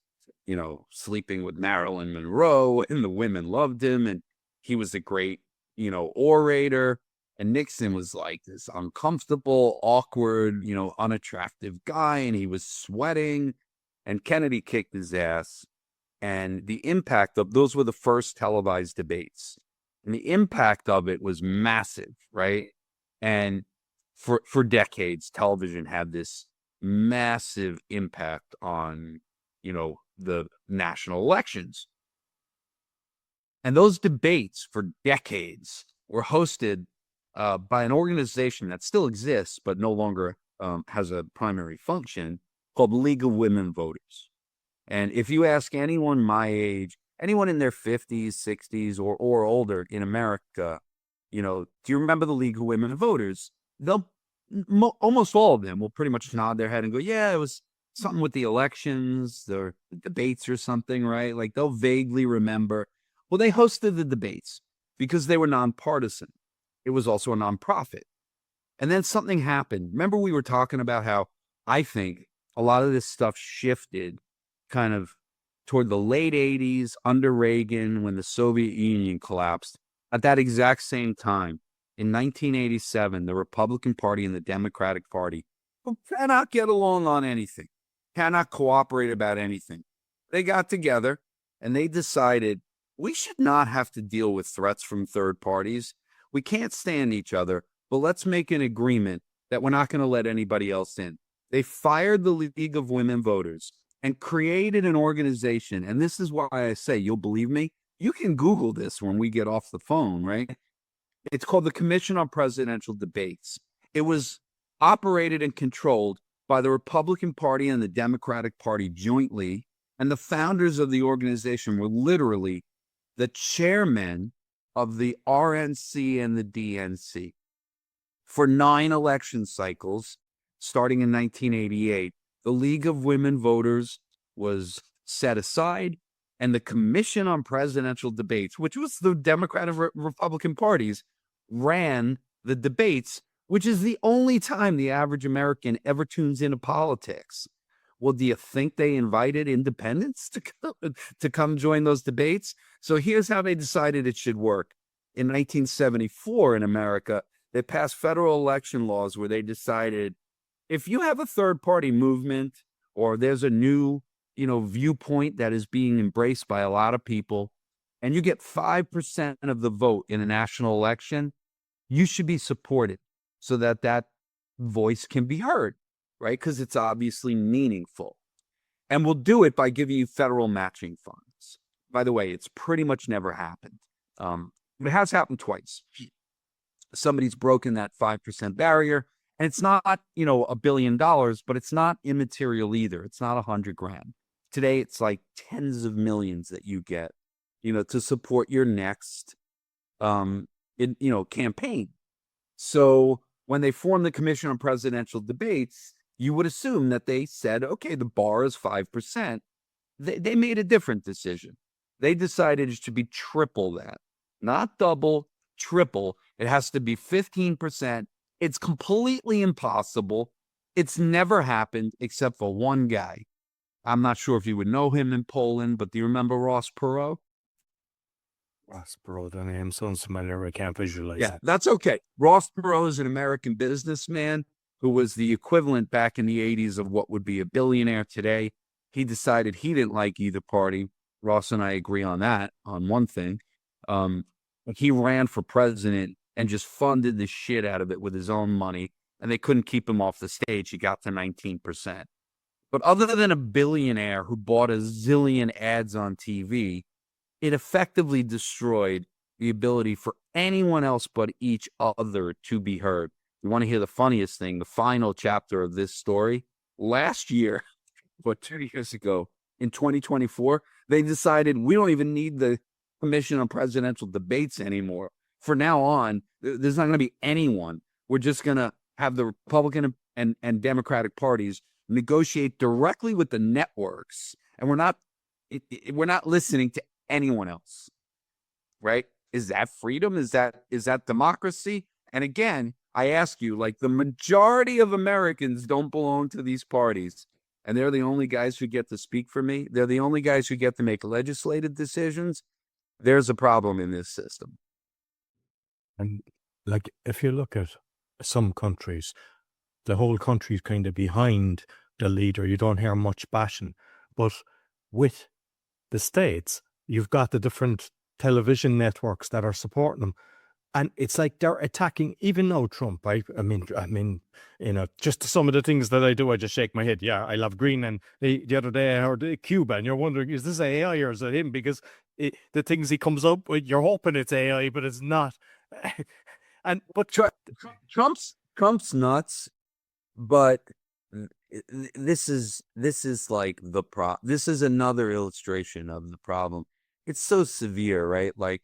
sleeping with Marilyn Monroe, and the women loved him, and he was a great, orator. And Nixon was like this uncomfortable, awkward, unattractive guy, and he was sweating, and Kennedy kicked his ass. And the impact of those were the first televised debates. And the impact of it was massive, right? And for decades, television had this massive impact on, the national elections. And those debates for decades were hosted by an organization that still exists, but no longer has a primary function, called League of Women Voters. And if you ask anyone my age, anyone in their 50s, 60s, or older in America, do you remember the League of Women Voters? Almost all of them will pretty much nod their head and go, yeah, it was something with the elections, the debates or something, right? Like they'll vaguely remember. Well, they hosted the debates because they were nonpartisan. It was also a nonprofit. And then something happened. Remember we were talking about how I think a lot of this stuff shifted kind of toward the late 80s under Reagan when the Soviet Union collapsed. At that exact same time, in 1987, the Republican Party and the Democratic Party cannot get along on anything, cannot cooperate about anything. They got together and they decided we should not have to deal with threats from third parties. We can't stand each other, but let's make an agreement that we're not going to let anybody else in. They fired the League of Women Voters and created an organization. And this is why I say, you'll believe me, you can Google this when we get off the phone, right? It's called the Commission on Presidential Debates. It was operated and controlled by the Republican Party and the Democratic Party jointly. And the founders of the organization were literally the chairmen of the RNC and the DNC. For 9 election cycles, starting in 1988, the League of Women Voters was set aside, and the Commission on Presidential Debates, which was the Democratic and Republican parties, ran the debates, which is the only time the average American ever tunes into politics. Well, do you think they invited independents to come join those debates? So here's how they decided it should work. In 1974 in America, they passed federal election laws where they decided if you have a third party movement or there's a new, viewpoint that is being embraced by a lot of people and you get 5% of the vote in a national election, you should be supported so that that voice can be heard, right? Because it's obviously meaningful. And we'll do it by giving you federal matching funds. By the way, it's pretty much never happened. It has happened twice. Somebody's broken that 5% barrier. And it's not, $1 billion, but it's not immaterial either. It's not $100,000. Today, it's like tens of millions that you get, to support your next, campaign. So when they formed the Commission on Presidential Debates, you would assume that they said, okay, the bar is 5%. They made a different decision. They decided it should be triple that, not double, triple. It has to be 15%. It's completely impossible. It's never happened except for one guy. I'm not sure if you would know him in Poland, but do you remember Ross Perot? Ross Perot, the name sounds familiar. I can't visualize Yeah, it. that's okay. Ross Perot is an American businessman who was the equivalent back in the 80s of what would be a billionaire today. He decided he didn't like either party. Ross and I agree on that, on one thing. He ran for president and just funded the shit out of it with his own money, and they couldn't keep him off the stage. He got to 19%. But other than a billionaire who bought a zillion ads on TV, it effectively destroyed the ability for anyone else but each other to be heard. You want to hear the funniest thing? The final chapter of this story, last year, 2 years ago, in 2024, they decided we don't even need the Commission on Presidential Debates anymore. For now on, there's not going to be anyone. We're just going to have the Republican and Democratic parties negotiate directly with the networks, and we're not listening to anyone else. Right? Is that freedom? Is that democracy? And again, I ask you, like, the majority of Americans don't belong to these parties, and they're the only guys who get to speak for me. They're the only guys who get to make legislative decisions. There's a problem in this system. And like, if you look at some countries, the whole country's kind of behind the leader. You don't hear much bashing. But with the states, you've got the different television networks that are supporting them. And it's like they're attacking, even though Trump, I mean, you know, just some of the things that I do, I just shake my head. Yeah, I love Green. And the other day I heard Cuba, and you're wondering, is this AI or is it him? Because the things he comes up with, you're hoping it's AI, but it's not. But Trump's nuts, but this is like this is another illustration of the problem. It's so severe, right? Like,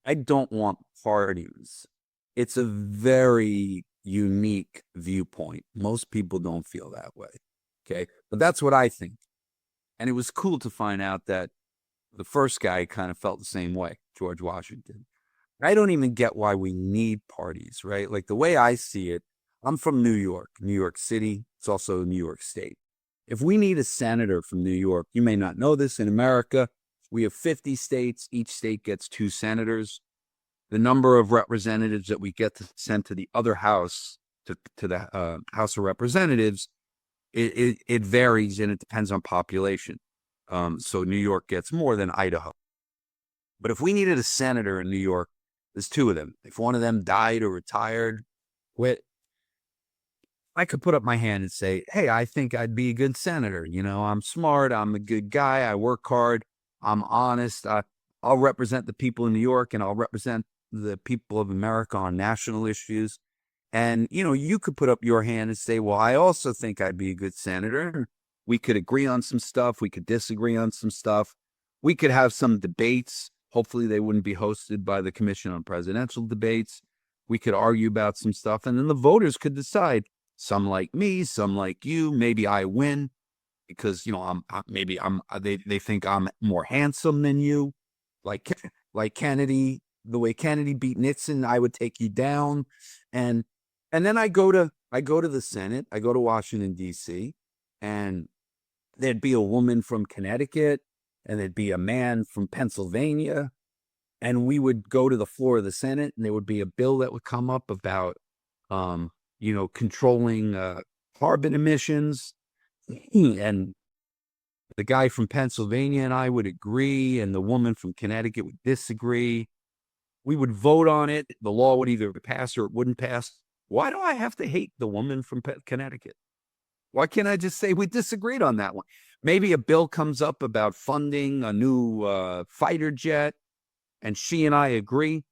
I don't want parties. It's a very unique viewpoint. Most people don't feel that way. Okay. But that's what I think. And it was cool to find out that the first guy kind of felt the same way, George Washington. I don't even get why we need parties, right? Like, the way I see it, I'm from New York City. It's also New York State. If we need a senator from New York, you may not know this, in America, we have 50 states. Each state gets 2 senators. The number of representatives that we get to send to the other house, to the House of Representatives, it varies, and it depends on population. So New York gets more than Idaho. But if we needed a senator in New York, there's 2 of them. If one of them died or retired, quit, I could put up my hand and say, hey, I think I'd be a good senator. You know, I'm smart. I'm a good guy. I work hard. I'm honest. I'll represent the people in New York, and I'll represent the people of America on national issues. And, you know, you could put up your hand and say, well, I also think I'd be a good senator. We could agree on some stuff. We could disagree on some stuff. We could have some debates. Hopefully they wouldn't be hosted by the Commission on Presidential Debates. We could argue about some stuff, and then the voters could decide. Some like me, some like you. Maybe I win because, you know, they think I'm more handsome than you. Like Kennedy, the way Kennedy beat Nixon, I would take you down. And then I go to the Senate. I go to Washington, D.C., and there'd be a woman from Connecticut, and there'd be a man from Pennsylvania, and we would go to the floor of the Senate, and there would be a bill that would come up about, you know, controlling carbon emissions, and the guy from Pennsylvania and I would agree, and the woman from Connecticut would disagree. We would vote on it. The law would either pass or it wouldn't pass. Why do I have to hate the woman from Connecticut? Why can't I just say we disagreed on that one? Maybe a bill comes up about funding a new fighter jet, and she and I agree.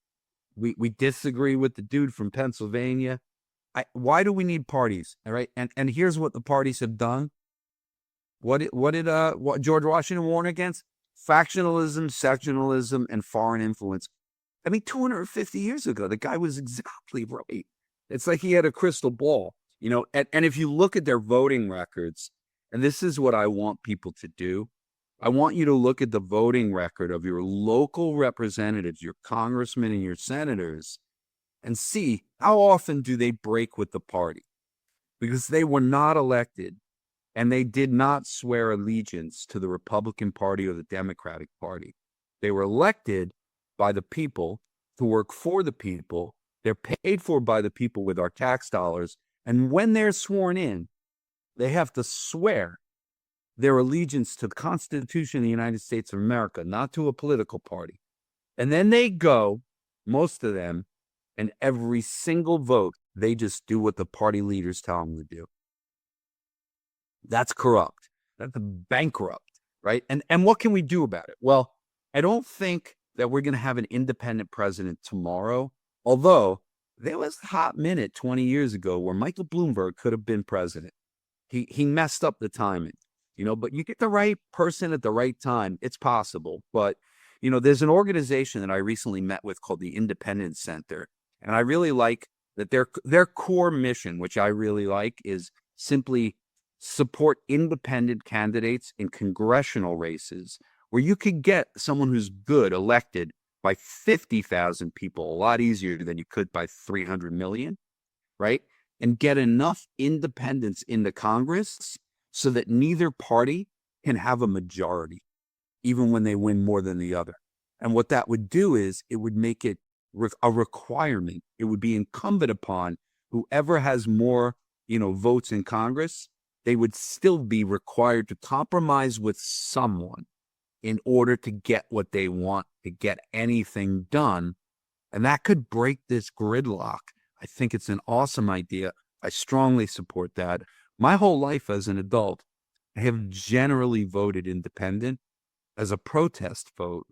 We disagree with the dude from Pennsylvania. Why do we need parties? All right. And here's what the parties have done. What did George Washington warn against? Factionalism, sectionalism, and foreign influence. I mean, 250 years ago, the guy was exactly right. It's like he had a crystal ball, you know, and if you look at their voting records, and this is what I want people to do, I want you to look at the voting record of your local representatives, your congressmen and your senators, and see how often do they break with the party, because they were not elected and they did not swear allegiance to the Republican Party or the Democratic Party. They were elected by the people to work for the people. They're paid for by the people with our tax dollars. And when they're sworn in, they have to swear their allegiance to the Constitution of the United States of America, not to a political party. And then they go, most of them, and every single vote, they just do what the party leaders tell them to do. That's corrupt. That's bankrupt, right? And what can we do about it? Well, I don't think that we're going to have an independent president tomorrow, although there was a hot minute 20 years ago where Michael Bloomberg could have been president. He messed up the timing, but you get the right person at the right time. It's possible. But, there's an organization that I recently met with called the Independence Center. And I really like that their core mission, which I really like, is simply support independent candidates in congressional races where you could get someone who's good elected by 50,000 people a lot easier than you could by 300 million, right? And get enough independents into Congress so that neither party can have a majority, even when they win more than the other. And what that would do is it would make it a requirement. It would be incumbent upon whoever has more, votes in Congress, they would still be required to compromise with someone in order to get what they want, to get anything done. And that could break this gridlock. I think it's an awesome idea. I strongly support that. My whole life as an adult, I have generally voted independent as a protest vote.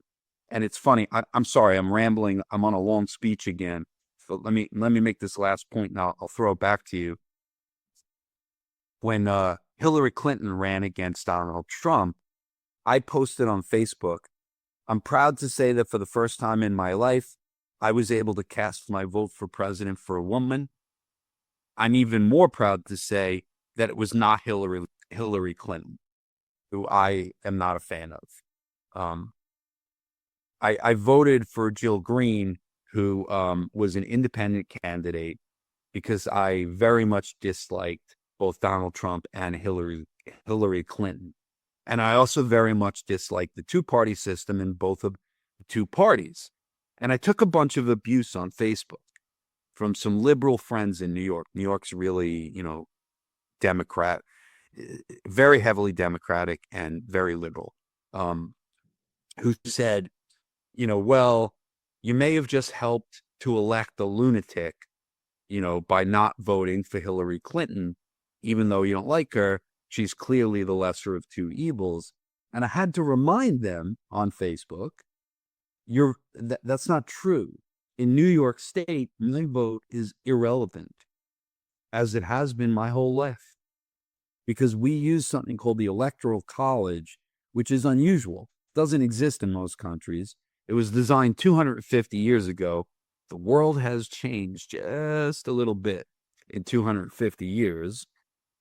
And it's funny. I'm sorry, I'm rambling. I'm on a long speech again. So let me make this last point, and I'll throw it back to you. When Hillary Clinton ran against Donald Trump, I posted on Facebook, I'm proud to say that for the first time in my life, I was able to cast my vote for president for a woman. I'm even more proud to say that it was not Hillary Clinton, who I am not a fan of. I voted for Jill Green, who was an independent candidate, because I very much disliked both Donald Trump and Hillary Clinton. And I also very much disliked the two-party system in both of the two parties. And I took a bunch of abuse on Facebook from some liberal friends in New York. New York's really, Democrat, very heavily Democratic and very liberal, who said, well, you may have just helped to elect a lunatic, by not voting for Hillary Clinton, even though you don't like her. She's clearly the lesser of two evils. And I had to remind them on Facebook, that's not true. In New York State, my vote is irrelevant, as it has been my whole life, because we use something called the Electoral College, which is unusual. It doesn't exist in most countries. It was designed 250 years ago. The world has changed just a little bit in 250 years.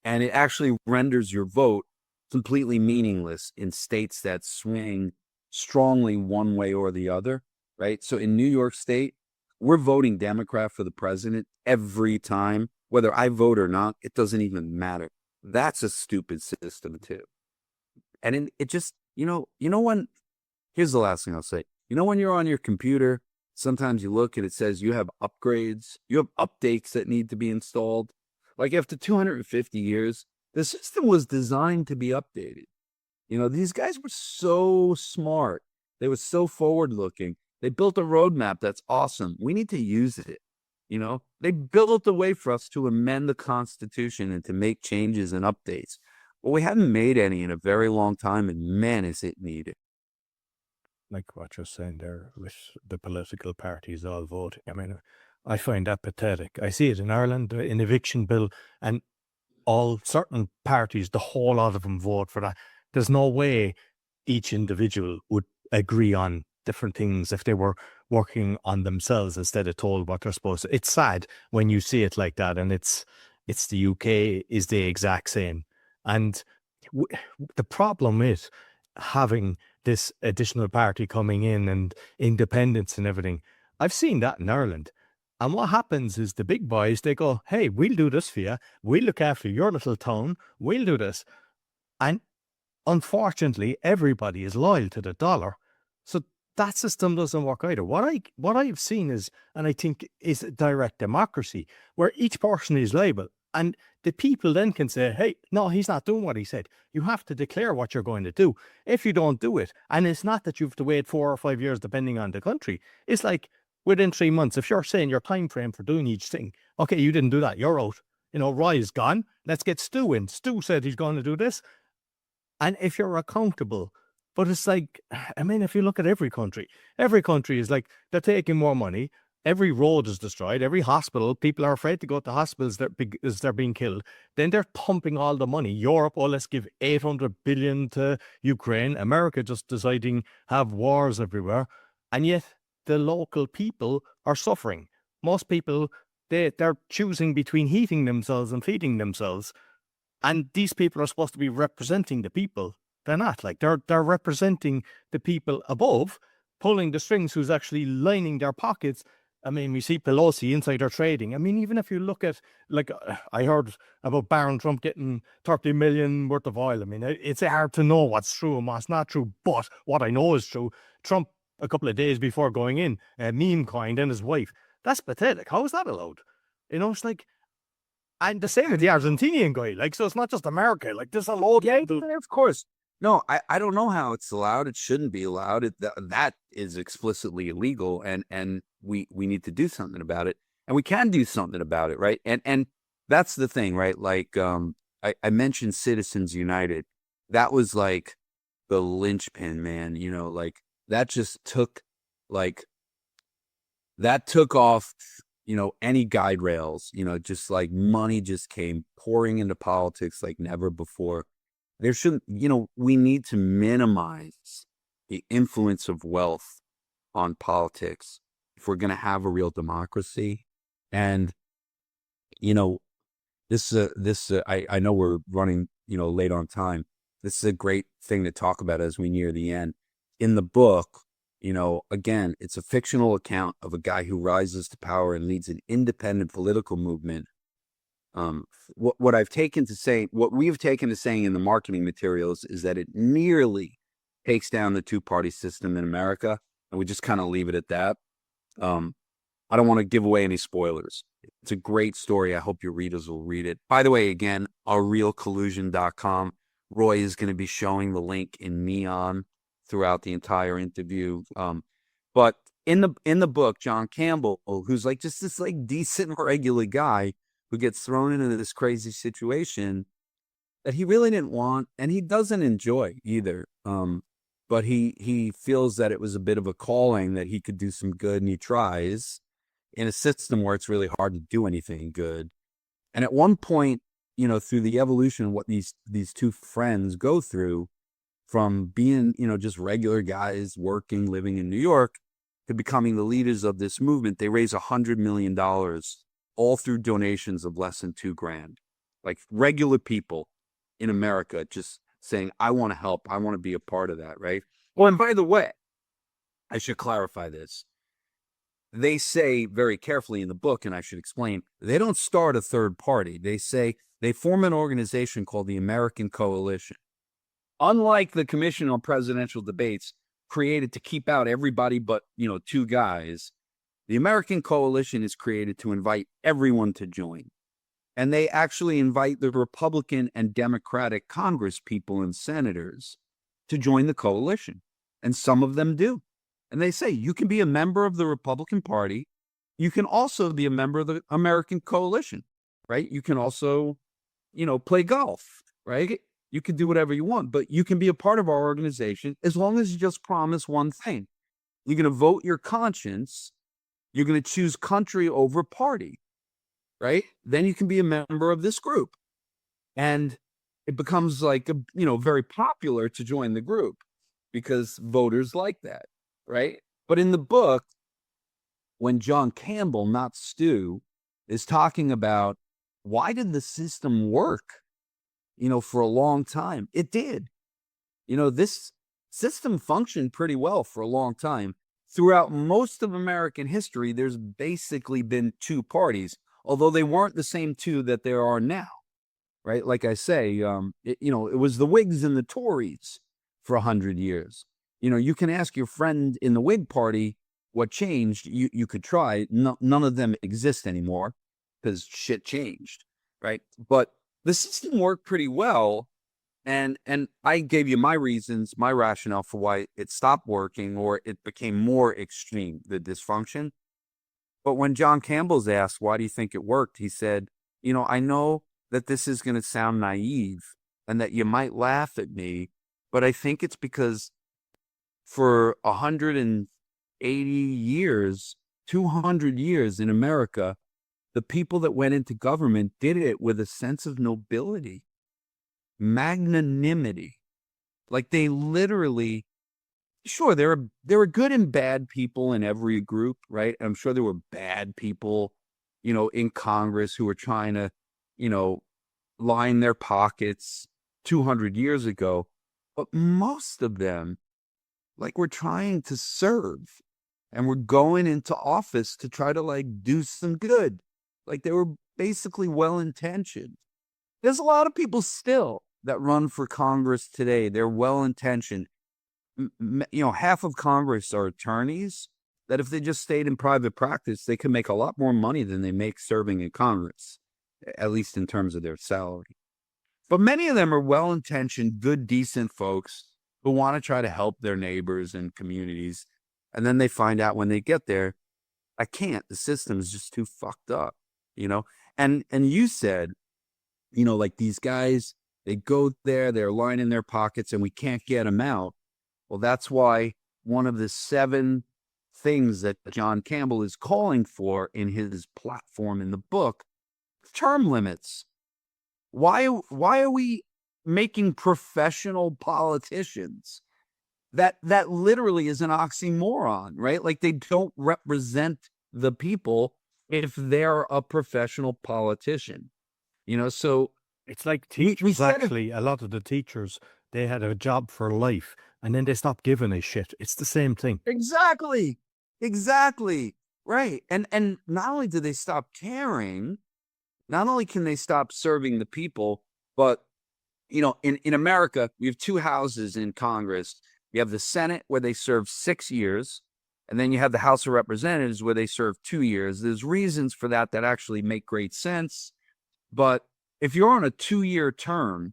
And it actually renders your vote completely meaningless in states that swing strongly one way or the other, right? So in New York State, we're voting Democrat for the president every time. Whether I vote or not, it doesn't even matter. That's a stupid system too. And it just, when, here's the last thing I'll say. When you're on your computer, sometimes you look and it says you have upgrades, you have updates that need to be installed. Like after 250 years, the system was designed to be updated. These guys were so smart. They were so forward-looking. They built a roadmap that's awesome. We need to use it. They built a way for us to amend the Constitution and to make changes and updates. But we haven't made any in a very long time, and man, is it needed. Like what you're saying there with the political parties all voting. I mean, I find that pathetic. I see it in Ireland, in eviction bill, and all certain parties, the whole lot of them vote for that. There's no way each individual would agree on different things if they were working on themselves instead of told what they're supposed to. It's sad when you see it like that, and it's the UK is the exact same. And the problem with having this additional party coming in and independence and everything, I've seen that in Ireland. And what happens is the big boys, they go, hey, we'll do this for you. We'll look after your little town. We'll do this. And unfortunately, everybody is loyal to the dollar. So that system doesn't work either. What I've seen is, and I think is direct democracy, where each person is liable. And the people then can say, hey, no, he's not doing what he said. You have to declare what you're going to do. If you don't do it, and it's not that you have to wait 4 or 5 years, depending on the country, it's like within 3 months, if you're saying your time frame for doing each thing, okay, you didn't do that, you're out. Roy is gone. Let's get Stu in. Stu said he's going to do this. And if you're accountable, but it's like, I mean, if you look at every country is like, they're taking more money. Every road is destroyed. Every hospital, people are afraid to go to hospitals as they're being killed. Then they're pumping all the money. Europe, oh, let's give 800 billion to Ukraine. America just deciding have wars everywhere. And yet the local people are suffering. Most people, they're choosing between heating themselves and feeding themselves. And these people are supposed to be representing the people. They're not. Like, they're representing the people above, pulling the strings, who's actually lining their pockets. I mean, we see Pelosi insider trading. I mean, even if you look at, like, I heard about Baron Trump getting 30 million worth of oil. I mean, it's hard to know what's true and what's not true. But what I know is true. Trump, a couple of days before going in, meme coined and his wife. That's pathetic. How is that allowed? It's like, and the same with the Argentinian guy. Like, so it's not just America. Like, there's a load. Yeah, of course. No, I don't know how it's allowed. It shouldn't be allowed. That is explicitly illegal, and we need to do something about it. And we can do something about it, right? And that's the thing, right? Like, I mentioned Citizens United. That was like the linchpin, man. Like, that just took, like, that took off, any guide rails, just like money just came pouring into politics like never before. There shouldn't, we need to minimize the influence of wealth on politics if we're going to have a real democracy. And, I know we're running, late on time. This is a great thing to talk about as we near the end. In the book, again, it's a fictional account of a guy who rises to power and leads an independent political movement. What we have taken to saying in the marketing materials is that it nearly takes down the two-party system in America, and we just kind of leave it at that. I don't want to give away any spoilers. It's a great story. I hope your readers will read it. By the way, again, ourrealcollusion.com. Roy is going to be showing the link in neon throughout the entire interview. But in the book, John Campbell, who's like just this like decent, regular guy who gets thrown into this crazy situation that he really didn't want, and he doesn't enjoy either. But he feels that it was a bit of a calling, that he could do some good, and he tries in a system where it's really hard to do anything good. And at one point, through the evolution of what these two friends go through, from being, just regular guys working, living in New York, to becoming the leaders of this movement, they raise $100 million, all through donations of less than $2,000. Like regular people in America just saying, I want to help. I want to be a part of that, right? Well, and by the way, I should clarify this. They say very carefully in the book, and I should explain, they don't start a third party. They say they form an organization called the American Coalition. Unlike the Commission on Presidential Debates, created to keep out everybody but, two guys, the American Coalition is created to invite everyone to join. And they actually invite the Republican and Democratic Congress people and senators to join the coalition. And some of them do. And they say, you can be a member of the Republican Party. You can also be a member of the American Coalition, right? You can also, play golf, right? You can do whatever you want, but you can be a part of our organization as long as you just promise one thing. You're going to vote your conscience. You're going to choose country over party, right? Then you can be a member of this group. And it becomes like, very popular to join the group because voters like that, right? But in the book, when John Campbell, not Stu, is talking about why did the system work, for a long time, it did. This system functioned pretty well for a long time. Throughout most of American history, there's basically been two parties, although they weren't the same two that there are now, right? Like I say, it was the Whigs and the Tories for 100 years. You can ask your friend in the Whig Party what changed. You could try. No, none of them exist anymore because shit changed. right? But the system worked pretty well. And I gave you my reasons, my rationale for why it stopped working or it became more extreme, the dysfunction. But when John Campbell's asked, why do you think it worked? He said, I know that this is going to sound naive and that you might laugh at me, but I think it's because for 180 years, 200 years in America, the people that went into government did it with a sense of nobility, magnanimity. Like they literally, sure, there were good and bad people in every group, right? I'm sure there were bad people, in Congress who were trying to, line their pockets 200 years ago. But most of them, like, were trying to serve and were going into office to try to, like, do some good. Like, they were basically well-intentioned. There's a lot of people still that run for Congress today. They're well-intentioned. Half of Congress are attorneys that if they just stayed in private practice, they could make a lot more money than they make serving in Congress, at least in terms of their salary. But many of them are well-intentioned, good, decent folks who want to try to help their neighbors and communities. And then they find out when they get there, I can't. The system is just too fucked up, And you said, like these guys, they go there, they're lining their pockets, and we can't get them out. Well, that's why one of the 7 things that John Campbell is calling for in his platform in the book, term limits. Why are we making professional politicians? That literally is an oxymoron, right? Like they don't represent the people if they're a professional politician. So It's like teachers, actually. A lot of the teachers, they had a job for life and then they stopped giving a shit. It's the same thing. Exactly. Right. And not only do they stop caring, not only can they stop serving the people, but, in America, we have 2 houses in Congress. You have the Senate where they serve 6 years, and then you have the House of Representatives where they serve 2 years. There's reasons for that actually make great sense. But if you're on a 2-year term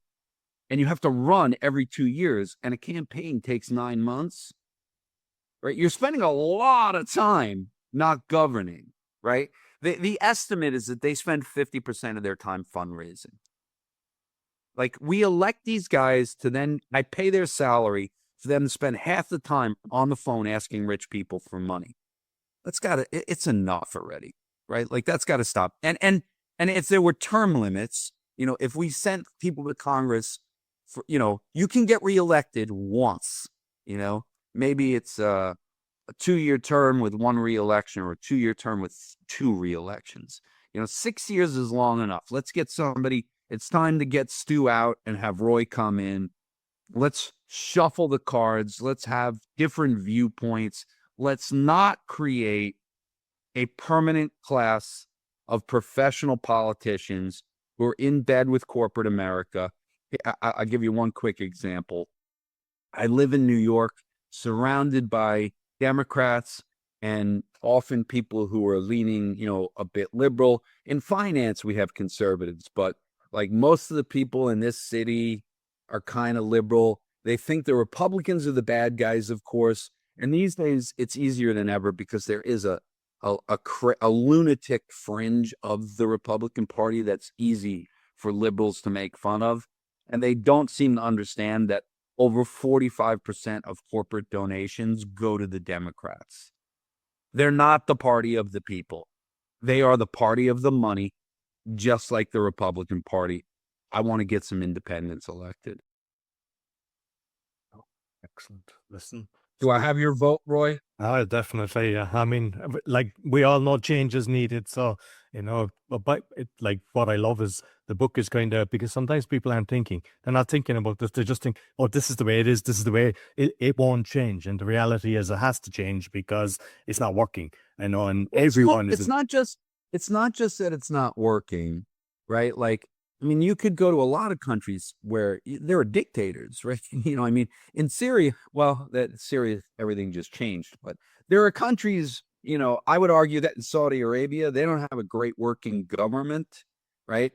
and you have to run every 2 years and a campaign takes 9 months, right? You're spending a lot of time not governing, right? The estimate is that they spend 50% of their time fundraising. Like we elect these guys to then, I pay their salary for them to spend half the time on the phone asking rich people for money. It's enough already, right? Like that's got to stop. And if there were term limits, if we sent people to Congress for, you can get reelected once, maybe it's a 2-year term with 1 reelection or a 2-year term with 2 reelections. 6 years is long enough. Let's get somebody. It's time to get Stu out and have Roy come in. Let's shuffle the cards. Let's have different viewpoints. Let's not create a permanent class of professional politicians who are in bed with corporate America. I'll give you one quick example. I live in New York, surrounded by Democrats and often people who are leaning, a bit liberal. In finance, we have conservatives, but like most of the people in this city are kind of liberal. They think the Republicans are the bad guys, of course. And these days, it's easier than ever because there is a lunatic fringe of the Republican Party that's easy for liberals to make fun of. And they don't seem to understand that over 45% of corporate donations go to the Democrats. They're not the party of the people. They are the party of the money, just like the Republican Party. I want to get some independents elected. Oh, excellent. Listen. Do I have your vote, Roy? Definitely. Yeah. I mean, like we all know change is needed. So, but like what I love is the book is kind of, because sometimes people aren't thinking, they're not thinking about this. They just think, oh, this is the way it is. This is the way it won't change. And the reality is it has to change because it's not working. And everyone is. It's not just that it's not working, right? Like, I mean, you could go to a lot of countries where there are dictators, right? In Syria, Syria, everything just changed. But there are countries, I would argue that in Saudi Arabia, they don't have a great working government, right?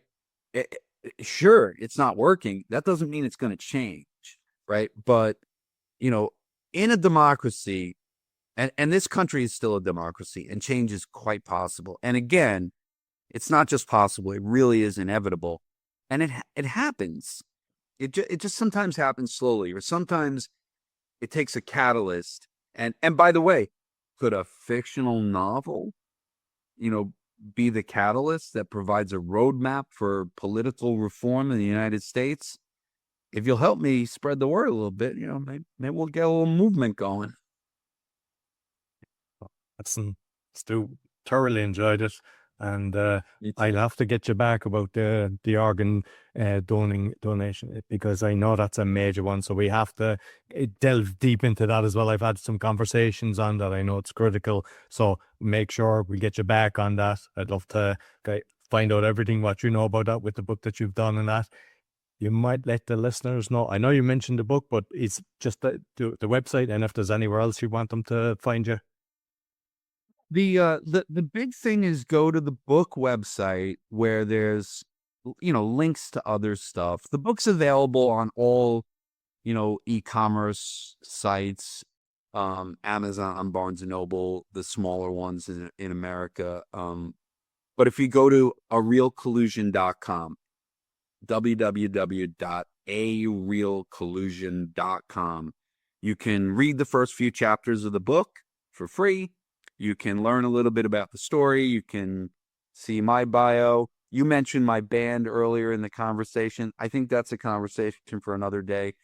Sure, it's not working. That doesn't mean it's going to change, right? But, in a democracy, and this country is still a democracy, and change is quite possible. And again, it's not just possible, it really is inevitable. And it happens. It just sometimes happens slowly, or sometimes it takes a catalyst. And by the way, could a fictional novel, be the catalyst that provides a roadmap for political reform in the United States? If you'll help me spread the word a little bit, maybe we'll get a little movement going. Stu, thoroughly enjoyed it. And I'll have to get you back about the organ donation, because I know that's a major one. So we have to delve deep into that as well. I've had some conversations on that. I know it's critical. So make sure we get you back on that. I'd love to find out everything what you know about that with the book that you've done and that. You might let the listeners know. I know you mentioned the book, but it's just the website, and if there's anywhere else you want them to find you. The big thing is go to the book website where there's links to other stuff. The book's available on all e-commerce sites, Amazon, Barnes and Noble, the smaller ones in America. But if you go to arealcollusion.com, www.arealcollusion.com, you can read the first few chapters of the book for free. You can learn a little bit about the story. You can see my bio. You mentioned my band earlier in the conversation. I think that's a conversation for another day.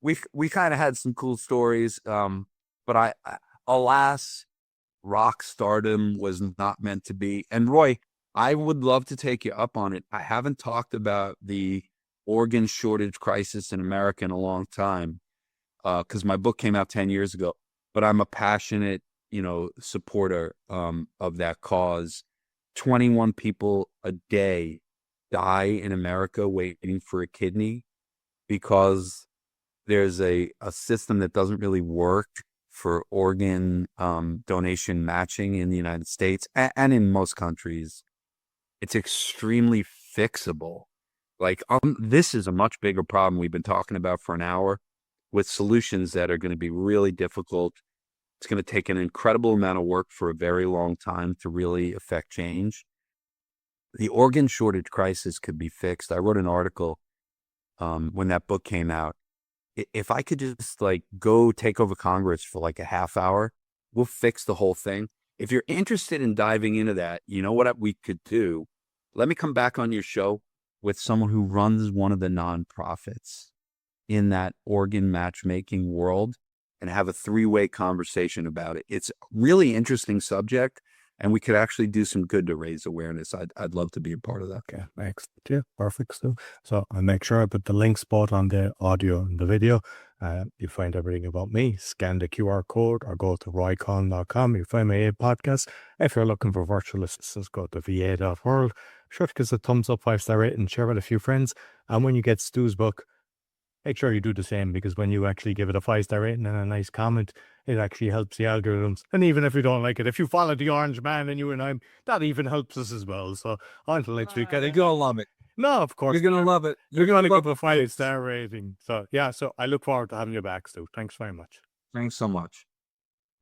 We kind of had some cool stories, but alas, rock stardom was not meant to be. And Roy, I would love to take you up on it. I haven't talked about the organ shortage crisis in America in a long time, because my book came out 10 years ago, but I'm a passionate supporter of that cause. 21 people a day die in America waiting for a kidney because there's a system that doesn't really work for organ donation matching in the United States and in most countries. It's extremely fixable. This is a much bigger problem we've been talking about for an hour, with solutions that are going to be really difficult. It's going to take an incredible amount of work for a very long time to really affect change. The organ shortage crisis could be fixed. I wrote an article when that book came out. If I could just go take over Congress for a half hour, we'll fix the whole thing. If you're interested in diving into that, you know what we could do? Let me come back on your show with someone who runs one of the nonprofits in that organ matchmaking world, and have a 3-way conversation about it. It's a really interesting subject, and we could actually do some good to raise awareness. I'd love to be a part of that. Okay, next. Yeah, perfect. So I'll make sure I put the links both on the audio and the video. You find everything about me. Scan the QR code or go to roycon.com. You find my podcast. If you're looking for virtual assistants, go to VA.world. Sure to give us a thumbs up, 5-star rating, share with a few friends. And when you get Stu's book, make sure you do the same, because when you actually give it a 5-star rating and a nice comment, it actually helps the algorithms. And even if you don't like it, if you follow the orange man and you and I, that even helps us as well. So until next week, you're gonna love it. No, of course. You're gonna love it. You're gonna give a 5-star rating. So yeah, so I look forward to having you back, Stu. Thanks very much. Thanks so much.